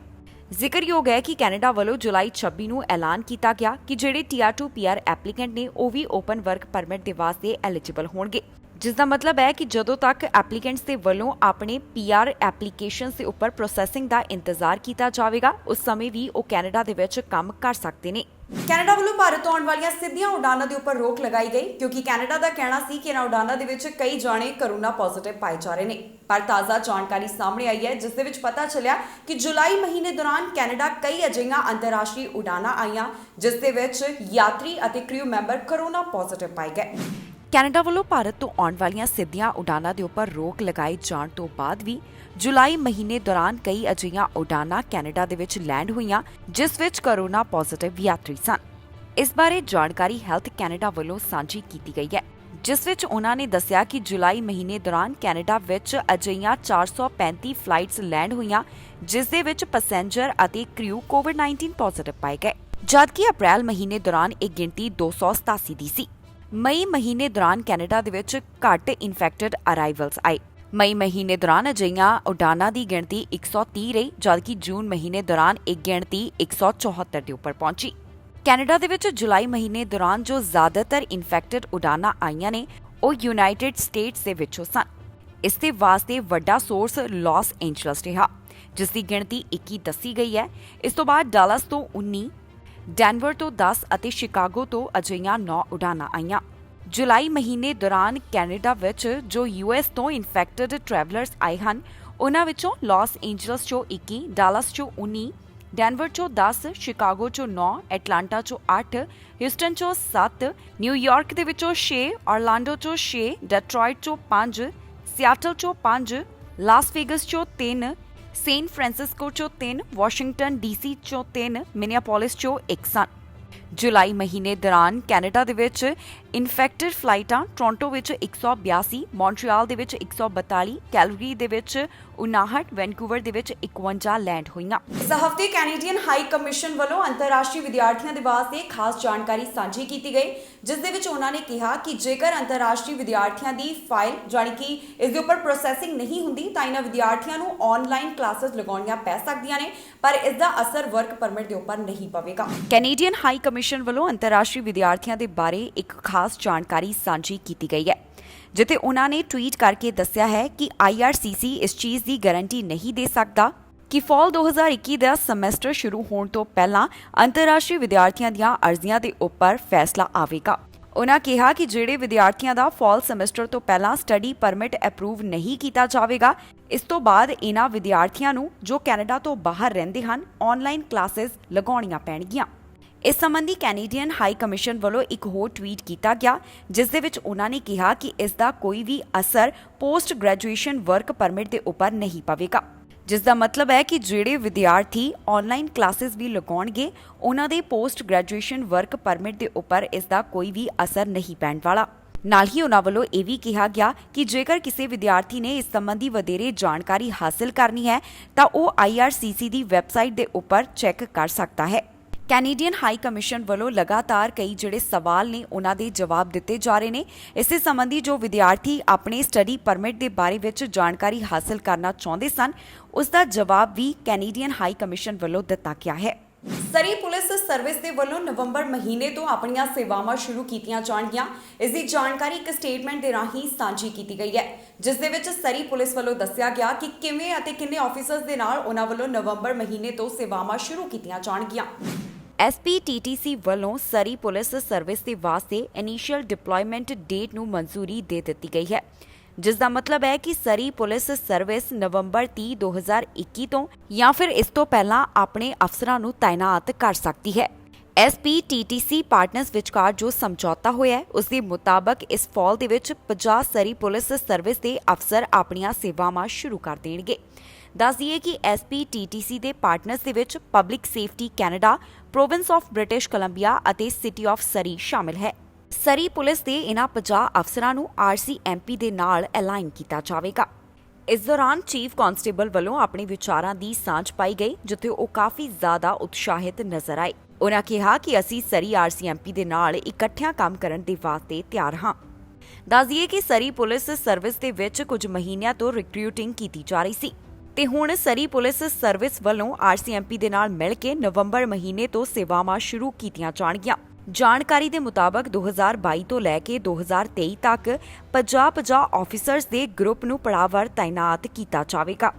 ਜ਼ਿਕਰਯੋਗ ਹੈ ਕਿ ਕੈਨੇਡਾ ਵੱਲੋਂ ਜੁਲਾਈ 26 ਨੂੰ ਐਲਾਨ ਕੀਤਾ ਗਿਆ ਕਿ ਜਿਹੜੇ Tier 2 PR ਐਪਲੀਕੈਂਟ ਨੇ ਉਹ ਵੀ ਓਪਨ ਵਰਕ ਪਰਮਿਟ ਦੇ ਵਾਸਤੇ ਐਲੀਜੀਬਲ ਹੋਣਗੇ, ਜਿਸ ਦਾ ਮਤਲਬ ਹੈ ਕਿ ਜਦੋਂ ਤੱਕ ਐਪਲੀਕੈਂਟਸ ਦੇ ਵੱਲੋਂ ਆਪਣੇ PR ਐਪਲੀਕੇਸ਼ਨਸ ਦੇ ਉੱਪਰ ਪ੍ਰੋਸੈਸਿੰਗ ਦਾ ਇੰਤਜ਼ਾਰ ਕੀਤਾ ਜਾਵੇਗਾ, ਉਸ ਸਮੇਂ ਵੀ ਉਹ ਕੈਨੇਡਾ ਦੇ ਵਿੱਚ ਕੰਮ ਕਰ ਸਕਦੇ ਨੇ। ਕੈਨੇਡਾ ਵੱਲੋਂ ਭਾਰਤ ਆਉਣ ਵਾਲੀਆਂ ਸਿੱਧੀਆਂ ਉਡਾਨਾਂ ਦੇ ਉੱਪਰ ਰੋਕ ਲਗਾਈ ਗਈ, ਕਿਉਂਕਿ ਕੈਨੇਡਾ ਦਾ ਕਹਿਣਾ ਸੀ ਕਿ ਇਹਨਾਂ ਉਡਾਨਾਂ ਦੇ ਵਿੱਚ ਕਈ ਜਾਣੇ ਕੋਰੋਨਾ ਪੋਜ਼ਿਟਿਵ ਪਾਏ ਜਾ ਰਹੇ ਨੇ। ਪਰ ਤਾਜ਼ਾ ਜਾਣਕਾਰੀ ਸਾਹਮਣੇ ਆਈ ਹੈ, ਜਿਸ ਦੇ ਵਿੱਚ ਪਤਾ ਚੱਲਿਆ ਕਿ ਜੁਲਾਈ ਮਹੀਨੇ ਦੌਰਾਨ ਕੈਨੇਡਾ ਕਈ ਅਜਿਹੀਆਂ ਅੰਤਰਰਾਸ਼ਟਰੀ ਉਡਾਨਾਂ ਆਈਆਂ, ਜਿਸ ਦੇ ਵਿੱਚ ਯਾਤਰੀ ਅਤੇ ਕ੍ਰਿਊ ਮੈਂਬਰ ਕੋਰੋਨਾ ਪੋਜ਼ਿਟਿਵ ਪਾਏ ਗਏ। ਕੈਨੇਡਾ ਵੱਲੋਂ ਭਾਰਤ ਤੋਂ ਆਉਣ ਵਾਲੀਆਂ ਸਿੱਧੀਆਂ ਉਡਾਨਾਂ ਦੇ ਉੱਪਰ ਰੋਕ ਲਗਾਈ ਜਾਣ ਤੋਂ ਬਾਅਦ ਵੀ ਜੁਲਾਈ ਮਹੀਨੇ ਦੌਰਾਨ ਕਈ ਅਜਿਹੀਆਂ ਉਡਾਨਾਂ ਕੈਨੇਡਾ ਦੇ ਵਿੱਚ ਲੈਂਡ ਹੋਈਆਂ, ਜਿਸ ਵਿੱਚ ਕੋਰੋਨਾ ਪੋਜ਼ਿਟਿਵ ਯਾਤਰੀ ਸਨ। ਇਸ ਬਾਰੇ ਜਾਣਕਾਰੀ ਹੈਲਥ ਕੈਨੇਡਾ ਵੱਲੋਂ ਸਾਂਝੀ ਕੀਤੀ ਗਈ ਹੈ, ਜਿਸ ਵਿੱਚ ਉਹਨਾਂ ਨੇ ਦੱਸਿਆ ਕਿ ਜੁਲਾਈ ਮਹੀਨੇ ਦੌਰਾਨ ਕੈਨੇਡਾ ਵਿੱਚ ਅਜਿਹੀਆਂ 435 ਫਲਾਈਟਸ ਲੈਂਡ ਹੋਈਆਂ, ਜਿਸ ਦੇ ਵਿੱਚ ਪੈਸੇਂਜਰ ਅਤੇ ਕ੍ਰਿਊ COVID-19 ਪੋਜ਼ਿਟਿਵ ਪਾਏ ਗਏ, ਜਦਕਿ ਅਪ੍ਰੈਲ ਮਹੀਨੇ ਦੌਰਾਨ ਇਹ ਗਿਣਤੀ 287 ਦੀ ਸੀ। ਮਈ ਮਹੀਨੇ ਦੌਰਾਨ ਕੈਨੇਡਾ ਦੇ ਵਿੱਚ ਘੱਟ ਇਨਫੈਕਟਡ ਅਰਾਈਵਲਸ ਆਏ। ਮਈ ਮਹੀਨੇ ਦੌਰਾਨ ਅਜਿਹੀਆਂ ਉਡਾਨਾਂ ਦੀ ਗਿਣਤੀ 130 ਰਹੀ, ਜਦਕਿ ਜੂਨ ਮਹੀਨੇ ਦੌਰਾਨ ਇਹ ਗਿਣਤੀ 174 ਦੇ ਉੱਪਰ ਪਹੁੰਚੀ। ਕੈਨੇਡਾ ਦੇ ਵਿੱਚ ਜੁਲਾਈ ਮਹੀਨੇ ਦੌਰਾਨ ਜੋ ਜ਼ਿਆਦਾਤਰ ਇਨਫੈਕਟਡ ਉਡਾਨਾਂ ਆਈਆਂ ਨੇ ਉਹ ਯੂਨਾਈਟਿਡ ਸਟੇਟਸ ਦੇ ਵਿੱਚੋਂ ਸਨ। ਇਸ ਦੇ ਵਾਸਤੇ ਵੱਡਾ ਸੋਰਸ ਲਾਸ ਐਂਜਲਸ ਰਿਹਾ, ਜਿਸ ਦੀ ਗਿਣਤੀ 21 ਦੱਸੀ ਗਈ ਹੈ। ਇਸ ਤੋਂ ਬਾਅਦ ਡਾਲਸ ਤੋਂ 19, ਡੈਨਵਰ ਤੋਂ 10 ਅਤੇ ਸ਼ਿਕਾਗੋ ਤੋਂ ਅਜਿਹੀਆਂ 9 ਉਡਾਨਾਂ ਆਈਆਂ। ਜੁਲਾਈ ਮਹੀਨੇ ਦੌਰਾਨ ਕੈਨੇਡਾ ਵਿੱਚ ਜੋ US ਤੋਂ ਇਨਫੈਕਟਡ ਟਰੈਵਲਰਸ ਆਏ ਹਨ, ਉਹਨਾਂ ਵਿੱਚੋਂ ਲਾਸ ਐਂਜਲਸ ਚੋਂ 21, ਡਾਲਸ ਚੋਂ 19, ਡੈਨਵਰ ਚੋਂ 10, ਸ਼ਿਕਾਗੋ ਚੋਂ 9, ਐਟਲਾਂਟਾ ਚੋਂ 8, ਹਿਊਸਟਨ ਚੋਂ 7, ਨਿਊਯਾਰਕ ਦੇ ਵਿੱਚੋਂ 6, ਆਰਲਾਂਡੋ ਚੋਂ 6, ਡੈਟਰੋਇਟ ਚੋਂ 5, ਸਿਆਟਲ ਚੋਂ 5, ਲਾਸ ਵੇਗਸ ਚੋਂ 3, ਸੈਨ ਫ੍ਰਾਂਸਿਸਕੋ ਚੋਂ 3, ਵਾਸ਼ਿੰਗਟਨ DC ਚੋਂ 3, ਮਿਨੀਐਪੋਲਿਸ ਚੋਂ 1 ਸਨ। ਜੁਲਾਈ ਮਹੀਨੇ ਦੌਰਾਨ ਕੈਨੇਡਾ ਦੇ ਵਿੱਚ ਇਨਫੈਕਟਡ ਫਲਾਈਟਾਂ ਟੋਰਾਂਟੋ ਵਿੱਚ 182, ਮੌਂਟਰੀਅਲ ਦੇ ਵਿੱਚ 142, ਕੈਲਗਰੀ ਦੇ ਵਿੱਚ 59, ਵੈਨਕੂਵਰ ਦੇ ਵਿੱਚ 51 ਲੈਂਡ ਹੋਈਆਂ। ਇਸ ਹਫ਼ਤੇ ਕੈਨੇਡੀਅਨ ਹਾਈ ਕਮਿਸ਼ਨ ਵੱਲੋਂ ਅੰਤਰਰਾਸ਼ਟਰੀ ਵਿਦਿਆਰਥੀਆਂ ਦੇ ਵਾਸਤੇ ਖਾਸ ਜਾਣਕਾਰੀ ਸਾਂਝੀ ਕੀਤੀ ਗਈ, ਜਿਸ ਦੇ ਵਿੱਚ ਉਹਨਾਂ ਨੇ ਕਿਹਾ ਕਿ ਜੇਕਰ ਅੰਤਰਰਾਸ਼ਟਰੀ ਵਿਦਿਆਰਥੀਆਂ ਦੀ ਫਾਈਲ ਜਾਣੀ ਕਿ ਇਸ ਦੇ ਉੱਪਰ ਪ੍ਰੋਸੈਸਿੰਗ ਨਹੀਂ ਹੁੰਦੀ ਤਾਂ ਇਹਨਾਂ ਵਿਦਿਆਰਥੀਆਂ ਨੂੰ ਆਨਲਾਈਨ ਕਲਾਸਿਸ ਲਗਾਉਣੀਆਂ ਪੈ ਸਕਦੀਆਂ ਨੇ, ਪਰ ਇਸ ਦਾ ਅਸਰ ਵਰਕ ਪਰਮਿਟ ਦੇ ਉੱਪਰ ਨਹੀਂ ਪਵੇਗਾ। ਕੈਨੇਡੀਅਨ ਹਾਈ ਕਮਿਸ਼ਨ ਵੱਲੋਂ ਅੰਤਰਰਾਸ਼ਟਰੀ ਵਿਦਿਆਰਥੀਆਂ ਦੇ ਬਾਰੇ ਇੱਕ ਖਾਸ ਜਾਣਕਾਰੀ ਸਾਂਝੀ ਕੀਤੀ ਗਈ ਹੈ, ਜਿੱਥੇ ਉਹਨਾਂ ਨੇ ਟਵੀਟ ਕਰਕੇ ਦੱਸਿਆ ਹੈ ਕਿ IRCC ਇਸ ਚੀਜ਼ ਦੀ ਗਾਰੰਟੀ ਨਹੀਂ ਦੇ ਸਕਦਾ ਕਿ ਫਾਲ 2021 ਦਾ ਸਮੈਸਟਰ ਸ਼ੁਰੂ ਹੋਣ ਤੋਂ ਪਹਿਲਾਂ ਅੰਤਰਰਾਸ਼ਟਰੀ ਵਿਦਿਆਰਥੀਆਂ ਦੀਆਂ ਅਰਜ਼ੀਆਂ ਦੇ ਉੱਪਰ ਫੈਸਲਾ ਆਵੇਗਾ। ਉਹਨਾਂ ਕਿਹਾ ਕਿ ਜਿਹੜੇ ਵਿਦਿਆਰਥੀਆਂ ਦਾ ਫਾਲ ਸਮੈਸਟਰ ਤੋਂ ਪਹਿਲਾਂ ਸਟੱਡੀ ਪਰਮਿਟ ਅਪਰੂਵ ਨਹੀਂ ਕੀਤਾ ਜਾਵੇਗਾ, ਇਸ ਤੋਂ ਬਾਅਦ ਇਹਨਾਂ ਵਿਦਿਆਰਥੀਆਂ ਨੂੰ ਜੋ ਕੈਨੇਡਾ ਤੋਂ ਬਾਹਰ ਰਹਿੰਦੇ ਹਨ ਆਨਲਾਈਨ ਕਲਾਸਿਸ ਲਗਾਉਣੀਆਂ ਪੈਣਗੀਆਂ। ਇਸ ਸੰਬੰਧੀ ਕੈਨੇਡੀਅਨ ਹਾਈ ਕਮਿਸ਼ਨ ਵੱਲੋਂ ਇੱਕ ਹੋਰ ਟਵੀਟ ਕੀਤਾ ਗਿਆ, ਜਿਸ ਦੇ ਵਿੱਚ ਉਹਨਾਂ ਨੇ ਕਿਹਾ ਕਿ ਇਸ ਦਾ ਕੋਈ ਵੀ ਅਸਰ ਪੋਸਟ ਗ੍ਰੈਜੂਏਸ਼ਨ ਵਰਕ ਪਰਮਿਟ ਦੇ ਉੱਪਰ ਨਹੀਂ ਪਵੇਗਾ, ਜਿਸ ਦਾ ਮਤਲਬ ਹੈ ਕਿ ਜਿਹੜੇ ਵਿਦਿਆਰਥੀ ਆਨਲਾਈਨ ਕਲਾਸਿਸ ਵੀ ਲਗਾਉਣਗੇ ਉਹਨਾਂ ਦੇ ਪੋਸਟ ਗ੍ਰੈਜੂਏਸ਼ਨ ਵਰਕ ਪਰਮਿਟ ਦੇ ਉੱਪਰ ਇਸ ਦਾ ਕੋਈ ਵੀ ਅਸਰ ਨਹੀਂ ਪੈਣ ਵਾਲਾ। ਨਾਲ ਹੀ ਉਹਨਾਂ ਵੱਲੋਂ ਇਹ ਵੀ ਕਿਹਾ ਗਿਆ ਕਿ ਜੇਕਰ ਕਿਸੇ ਵਿਦਿਆਰਥੀ ਨੇ ਇਸ ਸੰਬੰਧੀ ਵਧੇਰੇ ਜਾਣਕਾਰੀ ਹਾਸਲ ਕਰਨੀ ਹੈ ਤਾਂ ਉਹ IRCC ਦੀ ਵੈਬਸਾਈਟ ਦੇ ਉੱਪਰ ਚੈੱਕ ਕਰ ਸਕਦਾ ਹੈ। ਕੈਨੇਡੀਅਨ ਹਾਈ ਕਮਿਸ਼ਨ ਵੱਲੋਂ ਲਗਾਤਾਰ ਕਈ ਜਿਹੜੇ ਸਵਾਲ ਨੇ ਉਹਨਾਂ ਦੇ ਜਵਾਬ ਦਿੱਤੇ ਜਾ ਰਹੇ ਨੇ। ਇਸੇ ਸੰਬੰਧੀ ਜੋ ਵਿਦਿਆਰਥੀ ਆਪਣੇ ਸਟੱਡੀ ਪਰਮਿਟ ਦੇ ਬਾਰੇ ਵਿੱਚ ਜਾਣਕਾਰੀ ਹਾਸਲ ਕਰਨਾ ਚਾਹੁੰਦੇ ਸਨ, ਉਸ ਦਾ ਜਵਾਬ ਵੀ ਕੈਨੇਡੀਅਨ ਹਾਈ ਕਮਿਸ਼ਨ ਵੱਲੋਂ ਦਿੱਤਾ ਗਿਆ ਹੈ। ਸਰੀ ਪੁਲਿਸ ਸਰਵਿਸ ਦੇ ਵੱਲੋਂ ਨਵੰਬਰ ਮਹੀਨੇ ਤੋਂ ਆਪਣੀਆਂ ਸੇਵਾਵਾਂ ਸ਼ੁਰੂ ਕੀਤੀਆਂ ਜਾਣਗੀਆਂ। ਇਸ ਦੀ ਜਾਣਕਾਰੀ ਇੱਕ ਸਟੇਟਮੈਂਟ ਦੇ ਰਾਹੀਂ ਸਾਂਝੀ ਕੀਤੀ ਗਈ ਹੈ, ਜਿਸ ਦੇ ਵਿੱਚ ਸਰੀ ਪੁਲਿਸ ਵੱਲੋਂ ਦੱਸਿਆ ਗਿਆ ਕਿ ਕਿਵੇਂ ਅਤੇ ਕਿੰਨੇ ਆਫੀਸਰਸ ਦੇ ਨਾਲ ਉਹਨਾਂ ਵੱਲੋਂ ਨਵੰਬਰ ਮਹੀਨੇ ਤੋਂ ਸੇਵਾਵਾਂ ਸ਼ੁਰੂ ਕੀਤੀਆਂ ਜਾਣਗੀਆਂ। SPTTC ਵੱਲੋਂ ਸਰੀ ਪੁਲਿਸ ਸਰਵਿਸ ਦੇ ਵਾਸਤੇ ਇਨੀਸ਼ੀਅਲ ਡਿਪਲੋਇਮੈਂਟ ਡੇਟ ਨੂੰ ਮਨਜ਼ੂਰੀ ਦੇ ਦਿੱਤੀ ਗਈ ਹੈ, ਜਿਸ ਦਾ ਮਤਲਬ ਹੈ ਕਿ ਸਰੀ ਪੁਲਿਸ ਸਰਵਿਸ ਨਵੰਬਰ 30, 2021 ਤੋਂ ਜਾਂ ਫਿਰ ਇਸ ਤੋਂ ਪਹਿਲਾਂ ਆਪਣੇ ਅਫਸਰਾਂ ਨੂੰ ਤਾਇਨਾਤ ਕਰ ਸਕਦੀ ਹੈ। SPTTC ਪਾਰਟਨਰਸ ਵਿਚਕਾਰ ਜੋ ਸਮਝੌਤਾ ਹੋਇਆ ਹੈ, ਉਸ ਦੇ ਮੁਤਾਬਕ ਇਸ ਫਾਲ ਦੇ ਵਿੱਚ 50 ਸਰੀ ਪੁਲਿਸ ਸਰਵਿਸ ਦੇ ਅਫਸਰ ਆਪਣੀਆਂ ਸੇਵਾਵਾਂ ਸ਼ੁਰੂ ਕਰ ਦੇਣਗੇ। ਦੱਸ ਦਈਏ ਕਿ SPTTC ਦੇ ਪਾਰਟਨਰਸ ਦੇ ਵਿੱਚ public safety Canada, province of British Columbia ਅਤੇ ਸਿਟੀ ਆਫ ਸਰੀ ਸ਼ਾਮਿਲ ਹੈ। ਸਰੀ ਪੁਲਿਸ ਦੇ ਇਨ੍ਹਾਂ 50 ਅਫਸਰਾਂ ਨੂੰ RCMP ਦੇ ਨਾਲ ਅਲਾਈਨ ਕੀਤਾ ਜਾਵੇਗਾ। ਇਸ ਦੌਰਾਨ ਚੀਫ ਕਾਂਸਟੇਬਲ ਵੱਲੋਂ ਆਪਣੇ ਵਿਚਾਰਾਂ ਦੀ ਸਾਂਝ ਪਾਈ ਗਈ, ਜਿੱਥੇ ਉਹ ਕਾਫੀ ਜ਼ਿਆਦਾ ਉਤਸ਼ਾਹਿਤ ਨਜ਼ਰ ਆਏ। ਉਨ੍ਹਾਂ ਕਿਹਾ ਕਿ ਅਸੀਂ ਸਰੀ RCMP ਦੇ ਨਾਲ ਇਕੱਠਿਆਂ ਕੰਮ ਕਰਨ ਦੇ ਵਾਸਤੇ ਤਿਆਰ ਹਾਂ। ਦੱਸ ਦਈਏ ਕਿ ਸਰੀ ਪੁਲਿਸ ਸਰਵਿਸ ਦੇ ਵਿੱਚ ਕੁਝ ਮਹੀਨਿਆਂ ਤੋਂ ਰਿਕਰੂਟਿੰਗ ਕੀਤੀ ਜਾ ਰਹੀ ਸੀ ਤੇ ਹੁਣ ਸਰੀ ਪੁਲਿਸ ਸਰਵਿਸ ਵੱਲੋਂ RCMP ਦੇ ਨਾਲ ਮਿਲ ਕੇ ਨਵੰਬਰ ਮਹੀਨੇ ਤੋਂ ਸੇਵਾਵਾਂ ਸ਼ੁਰੂ ਕੀਤੀਆਂ ਜਾਣਗੀਆਂ। ਜਾਣਕਾਰੀ ਦੇ ਮੁਤਾਬਕ 2022 ਤੋਂ ਲੈ ਕੇ 2023 ਤੱਕ 50-50 ਆਫੀਸਰਸ ਦੇ ਗਰੁੱਪ ਨੂੰ ਪੜਾਅਵਾਰ ਤਾਇਨਾਤ ਕੀਤਾ ਜਾਵੇਗਾ।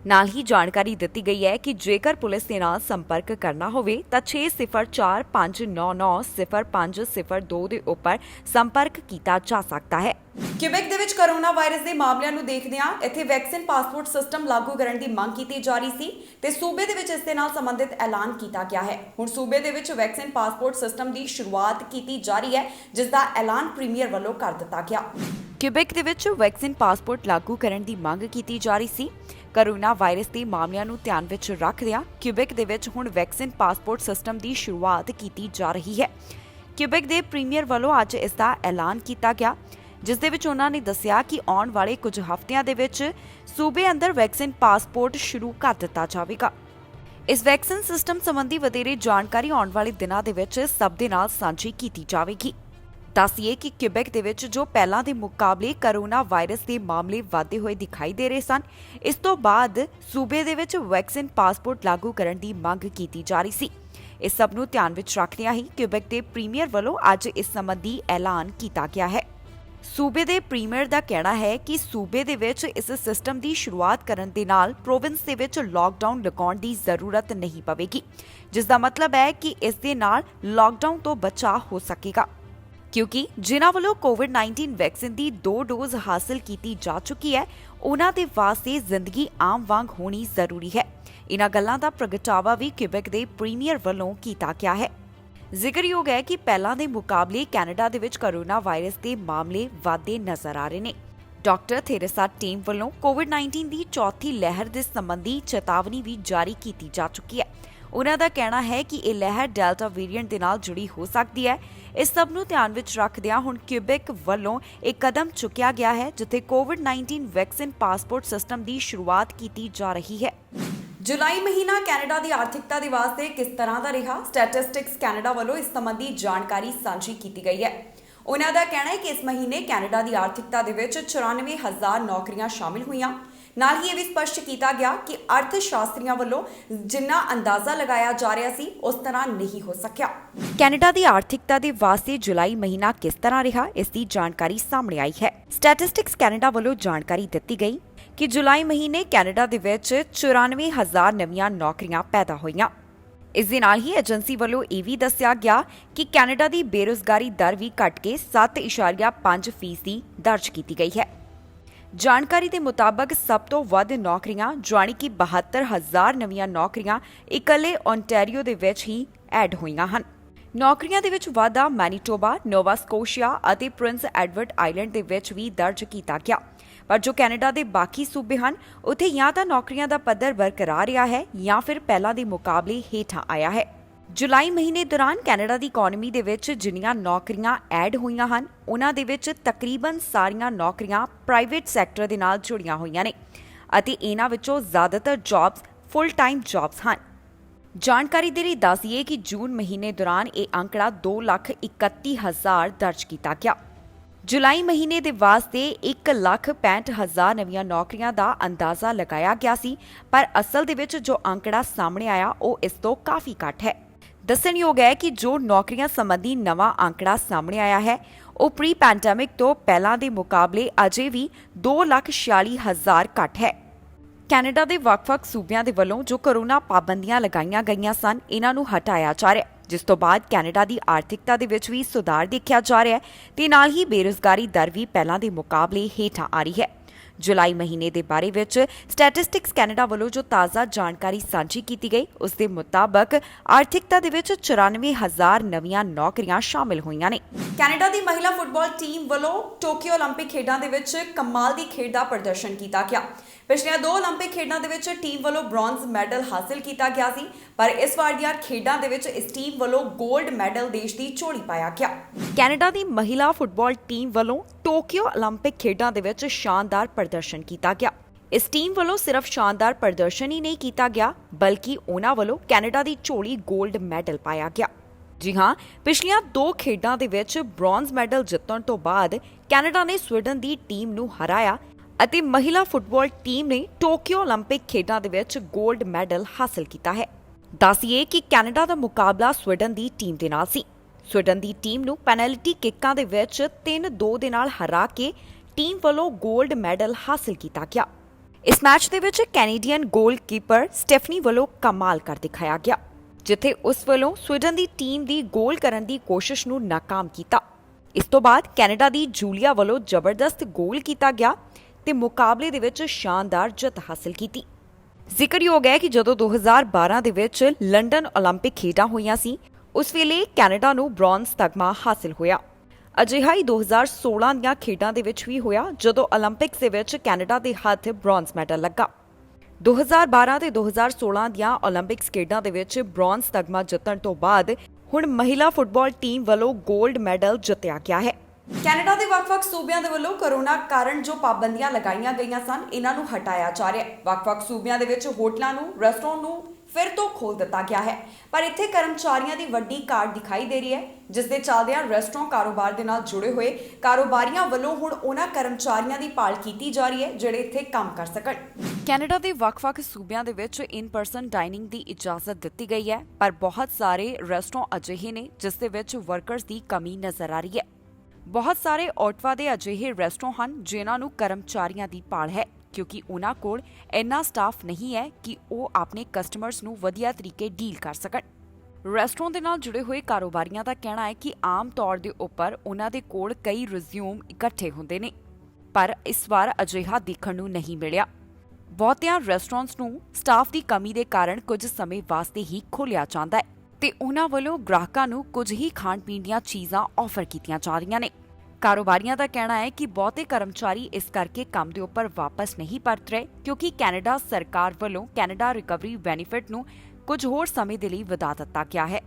ਨਾਲ ਹੀ ਜਾਣਕਾਰੀ ਦਿੱਤੀ ਗਈ ਹੈ ਕਿ ਜੇਕਰ ਪੁਲਿਸ ਦੇ ਨਾਲ ਸੰਪਰਕ ਕਰਨਾ ਹੋਵੇ ਤਾਂ 6045990502 ਦੇ ਉੱਪਰ ਸੰਪਰਕ ਕੀਤਾ ਜਾ ਸਕਦਾ ਹੈ। ਕਿਊਬੈਕ ਦੇ ਵਿੱਚ ਕੋਰੋਨਾ ਵਾਇਰਸ ਦੇ ਮਾਮਲਿਆਂ ਨੂੰ ਦੇਖਦਿਆਂ ਇੱਥੇ ਵੈਕਸੀਨ ਪਾਸਪੋਰਟ ਸਿਸਟਮ ਲਾਗੂ ਕਰਨ ਦੀ ਮੰਗ ਕੀਤੀ ਜਾ ਰਹੀ ਸੀ ਤੇ ਸੂਬੇ ਦੇ ਵਿੱਚ ਇਸ ਦੇ ਨਾਲ ਸੰਬੰਧਿਤ ਐਲਾਨ ਕੀਤਾ ਗਿਆ ਹੈ। ਹੁਣ ਸੂਬੇ ਦੇ ਵਿੱਚ ਵੈਕਸੀਨ ਪਾਸਪੋਰਟ ਸਿਸਟਮ ਦੀ ਸ਼ੁਰੂਆਤ ਕੀਤੀ ਜਾ ਰਹੀ ਹੈ, ਜਿਸ ਦਾ ਐਲਾਨ ਪ੍ਰੀਮੀਅਰ ਵੱਲੋਂ ਕਰ ਦਿੱਤਾ ਗਿਆ। ਕਿਊਬੈਕ ਦੇ ਵਿੱਚ ਵੈਕਸੀਨ ਪਾਸਪੋਰਟ ਲਾਗੂ ਕਰਨ ਦੀ ਮੰਗ ਕੀਤੀ ਜਾ ਰਹੀ ਸੀ। ਕੋਰੋਨਾ ਵਾਇਰਸ ਦੇ ਮਾਮਲਿਆਂ ਨੂੰ ਧਿਆਨ ਵਿੱਚ ਰੱਖਦਿਆਂ ਕਿਊਬੈਕ ਦੇ ਵਿੱਚ ਹੁਣ ਵੈਕਸੀਨ ਪਾਸਪੋਰਟ ਸਿਸਟਮ ਦੀ ਸ਼ੁਰੂਆਤ ਕੀਤੀ ਜਾ ਰਹੀ ਹੈ। ਕਿਊਬੈਕ ਦੇ ਪ੍ਰੀਮੀਅਰ ਵੱਲੋਂ ਅੱਜ ਇਸ ਦਾ ਐਲਾਨ ਕੀਤਾ ਗਿਆ, ਜਿਸ ਦੇ ਵਿੱਚ ਉਹਨਾਂ ਨੇ ਦੱਸਿਆ ਕਿ ਆਉਣ ਵਾਲੇ ਕੁਝ ਹਫ਼ਤਿਆਂ ਦੇ ਵਿੱਚ ਸੂਬੇ ਅੰਦਰ ਵੈਕਸੀਨ ਪਾਸਪੋਰਟ ਸ਼ੁਰੂ ਕਰ ਦਿੱਤਾ ਜਾਵੇਗਾ। ਇਸ ਵੈਕਸੀਨ ਸਿਸਟਮ ਸੰਬੰਧੀ ਵਧੇਰੇ ਜਾਣਕਾਰੀ ਆਉਣ ਵਾਲੇ ਦਿਨਾਂ ਦੇ ਵਿੱਚ ਸਭ ਦੇ ਨਾਲ ਸਾਂਝੀ ਕੀਤੀ ਜਾਵੇਗੀ। ਦੱਸੀਏ ਕਿ ਕਿਊਬੈਕ ਦੇ ਵਿੱਚ ਜੋ ਪਹਿਲਾਂ ਦੇ ਮੁਕਾਬਲੇ ਕੋਰੋਨਾ ਵਾਇਰਸ ਦੇ ਮਾਮਲੇ ਵਧਦੇ ਹੋਏ ਦਿਖਾਈ ਦੇ ਰਹੇ ਸਨ, ਇਸ ਤੋਂ ਬਾਅਦ ਸੂਬੇ ਦੇ ਵਿੱਚ ਵੈਕਸੀਨ ਪਾਸਪੋਰਟ ਲਾਗੂ ਕਰਨ ਦੀ ਮੰਗ ਕੀਤੀ ਜਾ ਰਹੀ ਸੀ। ਇਸ ਸਭ ਨੂੰ ਧਿਆਨ ਵਿੱਚ ਰੱਖਦਿਆਂ ਹੀ ਕਿਊਬੈਕ ਦੇ ਪ੍ਰੀਮੀਅਰ ਵੱਲੋਂ ਅੱਜ ਇਸ ਸੰਬੰਧੀ ਐਲਾਨ ਕੀਤਾ ਗਿਆ ਹੈ। ਸੂਬੇ ਦੇ ਪ੍ਰੀਮੀਅਰ ਦਾ ਕਹਿਣਾ ਹੈ ਕਿ ਸੂਬੇ ਦੇ ਵਿੱਚ ਇਸ ਸਿਸਟਮ ਦੀ ਸ਼ੁਰੂਆਤ ਕਰਨ ਦੇ ਨਾਲ ਪ੍ਰੋਵਿੰਸ ਦੇ ਵਿੱਚ ਲਾਕਡਾਊਨ ਲਗਾਉਣ ਦੀ ਜ਼ਰੂਰਤ ਨਹੀਂ ਪਵੇਗੀ, ਜਿਸ ਦਾ ਮਤਲਬ ਹੈ ਕਿ ਇਸ ਦੇ ਨਾਲ ਲਾਕਡਾਊਨ ਤੋਂ ਬਚਾਅ ਹੋ ਸਕੇਗਾ, ਕਿਉਂਕਿ ਜਿਨ੍ਹਾਂ ਵੱਲੋਂ ਕੋਵਿਡ-19 ਵੈਕਸੀਨ ਦੀ 2 ਡੋਜ਼ ਹਾਸਲ ਕੀਤੀ ਜਾ ਚੁੱਕੀ ਹੈ, ਉਹਨਾਂ ਦੇ ਵਾਸਤੇ ਜ਼ਿੰਦਗੀ ਆਮ ਵਾਂਗ ਹੋਣੀ ਜ਼ਰੂਰੀ ਹੈ। ਇਨ੍ਹਾਂ ਗੱਲਾਂ ਦਾ ਪ੍ਰਗਟਾਵਾ ਵੀ ਕਿਊਬੈਕ ਦੇ ਪ੍ਰੀਮੀਅਰ ਵੱਲੋਂ ਕੀਤਾ ਗਿਆ ਹੈ। ਜ਼ਿਕਰਯੋਗ ਹੈ ਕਿ ਪਹਿਲਾਂ ਦੇ ਮੁਕਾਬਲੇ ਕੈਨੇਡਾ ਦੇ ਵਿੱਚ ਕੋਰੋਨਾ ਵਾਇਰਸ ਦੇ ਮਾਮਲੇ ਵਧਦੇ ਨਜ਼ਰ ਆ ਰਹੇ ਨੇ। ਡਾਕਟਰ ਥੇਰੇਸਾ ਟੀਮ ਵੱਲੋਂ ਕੋਵਿਡ-19 ਦੀ ਚੌਥੀ ਲਹਿਰ ਦੇ ਸੰਬੰਧੀ ਚੇਤਾਵਨੀ ਵੀ ਜਾਰੀ ਕੀਤੀ ਜਾ ਚੁੱਕੀ ਹੈ। ਉਹਨਾਂ ਦਾ ਕਹਿਣਾ ਹੈ ਕਿ ਇਹ ਲਹਿਰ ਡੈਲਟਾ ਵੇਰੀਐਂਟ ਦੇ ਨਾਲ ਜੁੜੀ ਹੋ ਸਕਦੀ ਹੈ। ਇਸ ਸਭ ਨੂੰ ਧਿਆਨ ਵਿੱਚ ਰੱਖਦਿਆਂ ਹੁਣ ਕਿਊਬੈਕ ਵੱਲੋਂ ਇੱਕ ਕਦਮ ਚੁੱਕਿਆ ਗਿਆ ਹੈ, ਜਿੱਥੇ ਕੋਵਿਡ-19 ਵੈਕਸੀਨ ਪਾਸਪੋਰਟ ਸਿਸਟਮ ਦੀ ਸ਼ੁਰੂਆਤ ਕੀਤੀ ਜਾ ਰਹੀ ਹੈ। ਜੁਲਾਈ ਮਹੀਨਾ ਕੈਨੇਡਾ ਦੀ ਆਰਥਿਕਤਾ ਦੇ ਵਾਸਤੇ ਕਿਸ ਤਰ੍ਹਾਂ ਦਾ ਰਿਹਾ? ਸਟੈਟਿਸਟਿਕਸ ਕੈਨੇਡਾ ਵੱਲੋਂ ਇਸ ਸੰਬੰਧੀ ਜਾਣਕਾਰੀ ਸਾਂਝੀ ਕੀਤੀ ਗਈ ਹੈ। ਉਹਨਾਂ ਦਾ ਕਹਿਣਾ ਹੈ ਕਿ ਇਸ ਮਹੀਨੇ ਕੈਨੇਡਾ ਦੀ ਆਰਥਿਕਤਾ ਦੇ ਵਿੱਚ 94,000 ਨੌਕਰੀਆਂ ਸ਼ਾਮਿਲ ਹੋਈਆਂ। ਨਾਲ ਹੀ ਇਹ ਵੀ ਸਪਸ਼ਟ ਕੀਤਾ ਗਿਆ ਕਿ ਅਰਥ ਸ਼ਾਸਤਰੀਆਂ ਵੱਲੋਂ ਜਿੰਨਾ ਅੰਦਾਜ਼ਾ ਲਗਾਇਆ ਜਾ ਰਿਹਾ ਸੀ, ਉਸ ਤਰ੍ਹਾਂ ਨਹੀਂ ਹੋ ਸਕਿਆ। ਕੈਨੇਡਾ ਦੀ ਆਰਥਿਕਤਾ ਦੇ ਵਾਸਤੇ ਜੁਲਾਈ ਮਹੀਨਾ ਕਿਸ ਤਰ੍ਹਾਂ ਰਿਹਾ, ਇਸ ਦੀ ਜਾਣਕਾਰੀ ਸਾਹਮਣੇ ਆਈ ਹੈ। ਸਟੈਟਿਸਟਿਕਸ ਕੈਨੇਡਾ ਵੱਲੋਂ ਜਾਣਕਾਰੀ ਦਿੱਤੀ ਗਈ ਕਿ ਜੁਲਾਈ ਮਹੀਨੇ ਕੈਨੇਡਾ ਦੇ ਵਿੱਚ 94,000 ਨਵੀਆਂ ਨੌਕਰੀਆਂ ਪੈਦਾ ਹੋਈਆਂ। ਇਸ ਦੇ ਨਾਲ ਹੀ ਏਜੰਸੀ ਵੱਲੋਂ ਇਹ ਵੀ ਦੱਸਿਆ ਗਿਆ ਕਿ ਕੈਨੇਡਾ ਦੀ ਬੇਰੁਜ਼ਗਾਰੀ ਦਰ ਵੀ ਘਟ ਕੇ 7.5% ਦਰਜ ਕੀਤੀ ਗਈ ਹੈ। ਜਾਣਕਾਰੀ ਦੇ ਮੁਤਾਬਕ ਸਭ ਤੋਂ ਵੱਧ ਨੌਕਰੀਆਂ ਜਾਣੀ ਕਿ 72,000 ਨਵੀਆਂ ਨੌਕਰੀਆਂ ਇਕੱਲੇ ਓਨਟਾਰੀਓ ਦੇ ਵਿੱਚ ਹੀ ਐਡ ਹੋਈਆਂ ਹਨ। ਨੌਕਰੀਆਂ ਦੇ ਵਿੱਚ ਵਾਧਾ ਮੈਨੀਟੋਬਾ, ਨੋਵਾ ਸਕੋਸ਼ੀਆ ਅਤੇ ਪ੍ਰਿੰਸ ਐਡਵਰਡ ਆਈਲੈਂਡ ਦੇ ਵਿੱਚ ਵੀ ਦਰਜ ਕੀਤਾ ਗਿਆ। ਪਰ ਜੋ ਕੈਨੇਡਾ ਦੇ ਬਾਕੀ ਸੂਬੇ ਹਨ, ਉੱਥੇ ਜਾਂ ਤਾਂ ਨੌਕਰੀਆਂ ਦਾ ਪੱਧਰ ਬਰਕਰਾਰ ਰਿਹਾ ਹੈ ਜਾਂ ਫਿਰ ਪਹਿਲਾਂ ਦੇ ਮੁਕਾਬਲੇ ਹੇਠਾਂ ਆਇਆ ਹੈ। ਜੁਲਾਈ ਮਹੀਨੇ ਦੌਰਾਨ ਕੈਨੇਡਾ ਦੀ ਇਕਨੋਮੀ ਦੇ ਵਿੱਚ ਜਿੰਨੀਆਂ ਨੌਕਰੀਆਂ ਐਡ ਹੋਈਆਂ ਹਨ, ਉਹਨਾਂ ਦੇ ਵਿੱਚ ਤਕਰੀਬਨ ਸਾਰੀਆਂ ਨੌਕਰੀਆਂ ਪ੍ਰਾਈਵੇਟ ਸੈਕਟਰ ਦੇ ਨਾਲ ਜੁੜੀਆਂ ਹੋਈਆਂ ਨੇ ਅਤੇ ਇਹਨਾਂ ਵਿੱਚੋਂ ਜ਼ਿਆਦਾਤਰ ਜੌਬਸ ਫੁੱਲ ਟਾਈਮ ਜੌਬਸ ਹਨ। ਜਾਣਕਾਰੀ ਦੇ ਲਈ ਦੱਸ ਦਈਏ ਕਿ ਜੂਨ ਮਹੀਨੇ ਦੌਰਾਨ ਇਹ ਅੰਕੜਾ 2,31,000 ਦਰਜ ਕੀਤਾ ਗਿਆ। ਜੁਲਾਈ ਮਹੀਨੇ ਦੇ ਵਾਸਤੇ 1,65,000 ਨਵੀਆਂ ਨੌਕਰੀਆਂ ਦਾ ਅੰਦਾਜ਼ਾ ਲਗਾਇਆ ਗਿਆ ਸੀ, ਪਰ ਅਸਲ ਦੇ ਵਿੱਚ ਜੋ ਅੰਕੜਾ ਸਾਹਮਣੇ ਆਇਆ ਉਹ ਇਸ ਤੋਂ ਕਾਫੀ ਘੱਟ ਹੈ। ਦੱਸਣਯੋਗ ਹੈ ਕਿ ਜੋ ਨੌਕਰੀਆਂ ਸੰਬੰਧੀ ਨਵਾਂ ਅੰਕੜਾ ਸਾਹਮਣੇ ਆਇਆ ਹੈ, ਉਹ ਪ੍ਰੀ ਪੈਂਡੇਮਿਕ ਤੋਂ ਪਹਿਲਾਂ ਦੇ ਮੁਕਾਬਲੇ ਅਜੇ ਵੀ 2,46,000 ਘੱਟ ਹੈ। ਕੈਨੇਡਾ ਦੇ ਵੱਖ-ਵੱਖ ਸੂਬਿਆਂ ਦੇ ਵੱਲੋਂ ਜੋ ਕੋਰੋਨਾ ਪਾਬੰਦੀਆਂ ਲਗਾਈਆਂ ਗਈਆਂ ਸਨ, ਇਹਨਾਂ ਨੂੰ ਹਟਾਇਆ ਜਾ ਰਿਹਾ, ਜਿਸ ਤੋਂ ਬਾਅਦ ਕੈਨੇਡਾ ਦੀ ਆਰਥਿਕਤਾ ਦੇ ਵਿੱਚ ਵੀ ਸੁਧਾਰ ਦੇਖਿਆ ਜਾ ਰਿਹਾ ਹੈ ਤੇ ਨਾਲ ਹੀ ਬੇਰੁਜ਼ਗਾਰੀ ਦਰ ਵੀ ਪਹਿਲਾਂ ਦੇ ਮੁਕਾਬਲੇ ਹੇਠਾਂ ਆ ਰਹੀ ਹੈ। जुलाई महीने के बारे विच स्टैटिस्टिक्स कैनेडा वालों जो ताज़ा जानकारी साझी की गई उस दे मुताबक आर्थिकता दे विच 94,000 नवीं नौकरियां शामिल होईयां ने। कैनेडा की महिला फुटबॉल टीम वालों टोक्यो ओलंपिक खेडों दे विच कमाल की खेड का प्रदर्शन किया गया। पिछले 2 ओलंपिक खेडों दे विच टीम वालों ब्रॉन्ज मैडल हासिल किया गया सी, पर इस बार दी खेडों दे विच इस टीम वालों गोल्ड मैडल देश की झोली पाया गया। कैनेडा की महिला फुटबॉल टीम वालों टोक्यो ओलंपिक खेडों दे विच शानदार प्रदर्शन किया गया। इस टीम वालों सिर्फ शानदार प्रदर्शन ही नहीं किया गया, बल्कि उन्हां वालों कैनेडा की झोली गोल्ड मैडल पाया गया। जी हाँ, पिछलियां 2 खेडों दे विच ब्रॉन्ज मैडल जितण तो बाद कैनेडा ने स्वीडन की टीम नूं हराया ਅਤੇ महिला फुटबॉल टीम ने टोक्यो ओलंपिक खेडों के विच गोल्ड मैडल हासिल किया है। दसिए कि कैनेडा का मुकाबला स्वीडन की टीम के नाल सी। स्वीडन की टीम नूं पेनल्टी किकां दे विच 3-2 दे नाल हरा के टीम वालों गोल्ड मैडल हासिल किया गया। इस मैच दे विच कैनेडियन गोलकीपर स्टेफनी वालों कमाल कर दिखाया गया, जिथे उस वालों स्वीडन की टीम की गोल करन दी कोशिश नूं नाकाम किया। इस तो बाद कैनेडा की जूलिया वालों जबरदस्त गोल किया गया ते मुकाबले दे विच शानदार जित हासिल की। जिक्रयोग है कि जदों 2012 दे विच लंडन ओलंपिक खेडां होईयां सी, उस वेले कैनेडा नूं ब्रॉन्ज तगमा हासिल होया। अजिहा ही 2016 दीआं खेडां दे विच भी होया, जदों ओलंपिक्स दे विच कैनेडा दे हत्थ ब्रॉन्ज मैडल लगा। 2012 ते 2016 दीआं ओलंपिक्स खेडां दे विच ब्रॉन्ज तगमा जितण तो बाद हुण महिला फुटबॉल टीम वालों गोल्ड मैडल जितया गया है। कैनेडा के ਵੱਖ-ਵੱਖ सूबिਆਂ ਦੇ ਵੱਲੋਂ कोरोना कारण जो पाबंदियां लगाईਆਂ ਗਈਆਂ ਸਨ, ਇਹਨਾਂ ਨੂੰ ਹਟਾਇਆ ਜਾ ਰਿਹਾ ਹੈ। ਵੱਖ-ਵੱਖ सूबिਆਂ ਦੇ ਵਿੱਚ ਹੋਟਲਾਂ ਨੂੰ, ਰੈਸਟੋਰੈਂਟ ਨੂੰ ਫਿਰ ਤੋਂ ਖੋਲ ਦਿੱਤਾ ਗਿਆ ਹੈ, ਪਰ ਇੱਥੇ ਕਰਮਚਾਰੀਆਂ ਦੀ ਵੱਡੀ ਘਾਟ ਦਿਖਾਈ ਦੇ ਰਹੀ ਹੈ, ਜਿਸ ਦੇ ਚੱਲਦਿਆਂ ਰੈਸਟੋਰੈਂਟ ਕਾਰੋਬਾਰ ਦੇ ਨਾਲ ਜੁੜੇ ਹੋਏ ਕਾਰੋਬਾਰੀਆਂ ਵੱਲੋਂ ਹੁਣ ਉਹਨਾਂ ਕਰਮਚਾਰੀਆਂ ਦੀ ਭਾਲ ਕੀਤੀ ਜਾ ਰਹੀ ਹੈ ਜਿਹੜੇ ਇੱਥੇ ਕੰਮ ਕਰ ਸਕਣ। ਕੈਨੇਡਾ ਦੇ ਵੱਖ-ਵੱਖ ਸੂਬਿਆਂ ਦੇ ਵਿੱਚ ਇਨ ਪਰਸਨ ਡਾਈਨਿੰਗ ਦੀ ਇਜਾਜ਼ਤ ਦਿੱਤੀ ਗਈ ਹੈ, ਪਰ ਬਹੁਤ ਸਾਰੇ ਰੈਸਟੋਰੈਂਟ ਅਜਿਹੇ ਨੇ ਜਿਸ ਦੇ ਵਿੱਚ ਵਰਕਰਸ ਦੀ ਕਮੀ ਨਜ਼ਰ ਆ ਰਹੀ ਹੈ। बहुत सारे ऑटवा ਦੇ ਅਜਿਹੇ ਰੈਸਟੋਰੈਂਟ ਹਨ ਜਿਨ੍ਹਾਂ ਨੂੰ ਕਰਮਚਾਰੀਆਂ ਦੀ ਭਾਲ ਹੈ, ਕਿਉਂਕਿ ਉਹਨਾਂ ਕੋਲ ਇੰਨਾ ਸਟਾਫ ਨਹੀਂ ਹੈ ਕਿ ਉਹ ਆਪਣੇ ਕਸਟਮਰਸ ਨੂੰ ਵਧੀਆ ਤਰੀਕੇ ਡੀਲ ਕਰ ਸਕਣ। ਰੈਸਟੋਰੈਂਟ ਦੇ ਨਾਲ ਜੁੜੇ ਹੋਏ ਕਾਰੋਬਾਰੀਆਂ ਦਾ ਕਹਿਣਾ ਹੈ ਕਿ ਆਮ ਤੌਰ ਦੇ ਉੱਪਰ ਉਹਨਾਂ ਦੇ ਕੋਲ ਕਈ ਰਿਜ਼ਿਊਮ ਇਕੱਠੇ ਹੁੰਦੇ ਨੇ, ਪਰ ਇਸ ਵਾਰ ਅਜਿਹਾ ਦੇਖਣ ਨੂੰ ਨਹੀਂ ਮਿਲਿਆ। ਬਹੁਤਿਆਂ ਰੈਸਟੋਰੈਂਟਸ ਨੂੰ ਸਟਾਫ ਦੀ ਕਮੀ ਦੇ ਕਾਰਨ ਕੁਝ ਸਮੇਂ ਵਾਸਤੇ ਹੀ ਖੋਲ੍ਹਿਆ ਜਾਂਦਾ ਹੈ ਤੇ ਉਹਨਾਂ ਵੱਲੋਂ ਗ੍ਰਾਹਕਾਂ ਨੂੰ ਕੁਝ ਹੀ ਖਾਣ ਪੀਣ ਦੀਆਂ ਚੀਜ਼ਾਂ ਆਫਰ ਕੀਤੀਆਂ ਜਾ ਰਹੀਆਂ ਨੇ। ਕਾਰੋਬਾਰੀਆਂ ਦਾ ਕਹਿਣਾ ਹੈ ਕਿ ਬਹੁਤੇ ਕਰਮਚਾਰੀ ਇਸ ਕਰਕੇ ਕੰਮ ਦੇ ਉੱਪਰ ਵਾਪਸ ਨਹੀਂ ਪਰਤ ਰਹੇ, ਕਿਉਂਕਿ ਕੈਨੇਡਾ ਸਰਕਾਰ ਵੱਲੋਂ ਕੈਨੇਡਾ ਰਿਕਵਰੀ ਬੈਨੀਫਿਟ ਨੂੰ ਕੁਝ ਹੋਰ ਸਮੇਂ ਦੇ ਲਈ ਵਧਾ ਦਿੱਤਾ ਗਿਆ ਹੈ।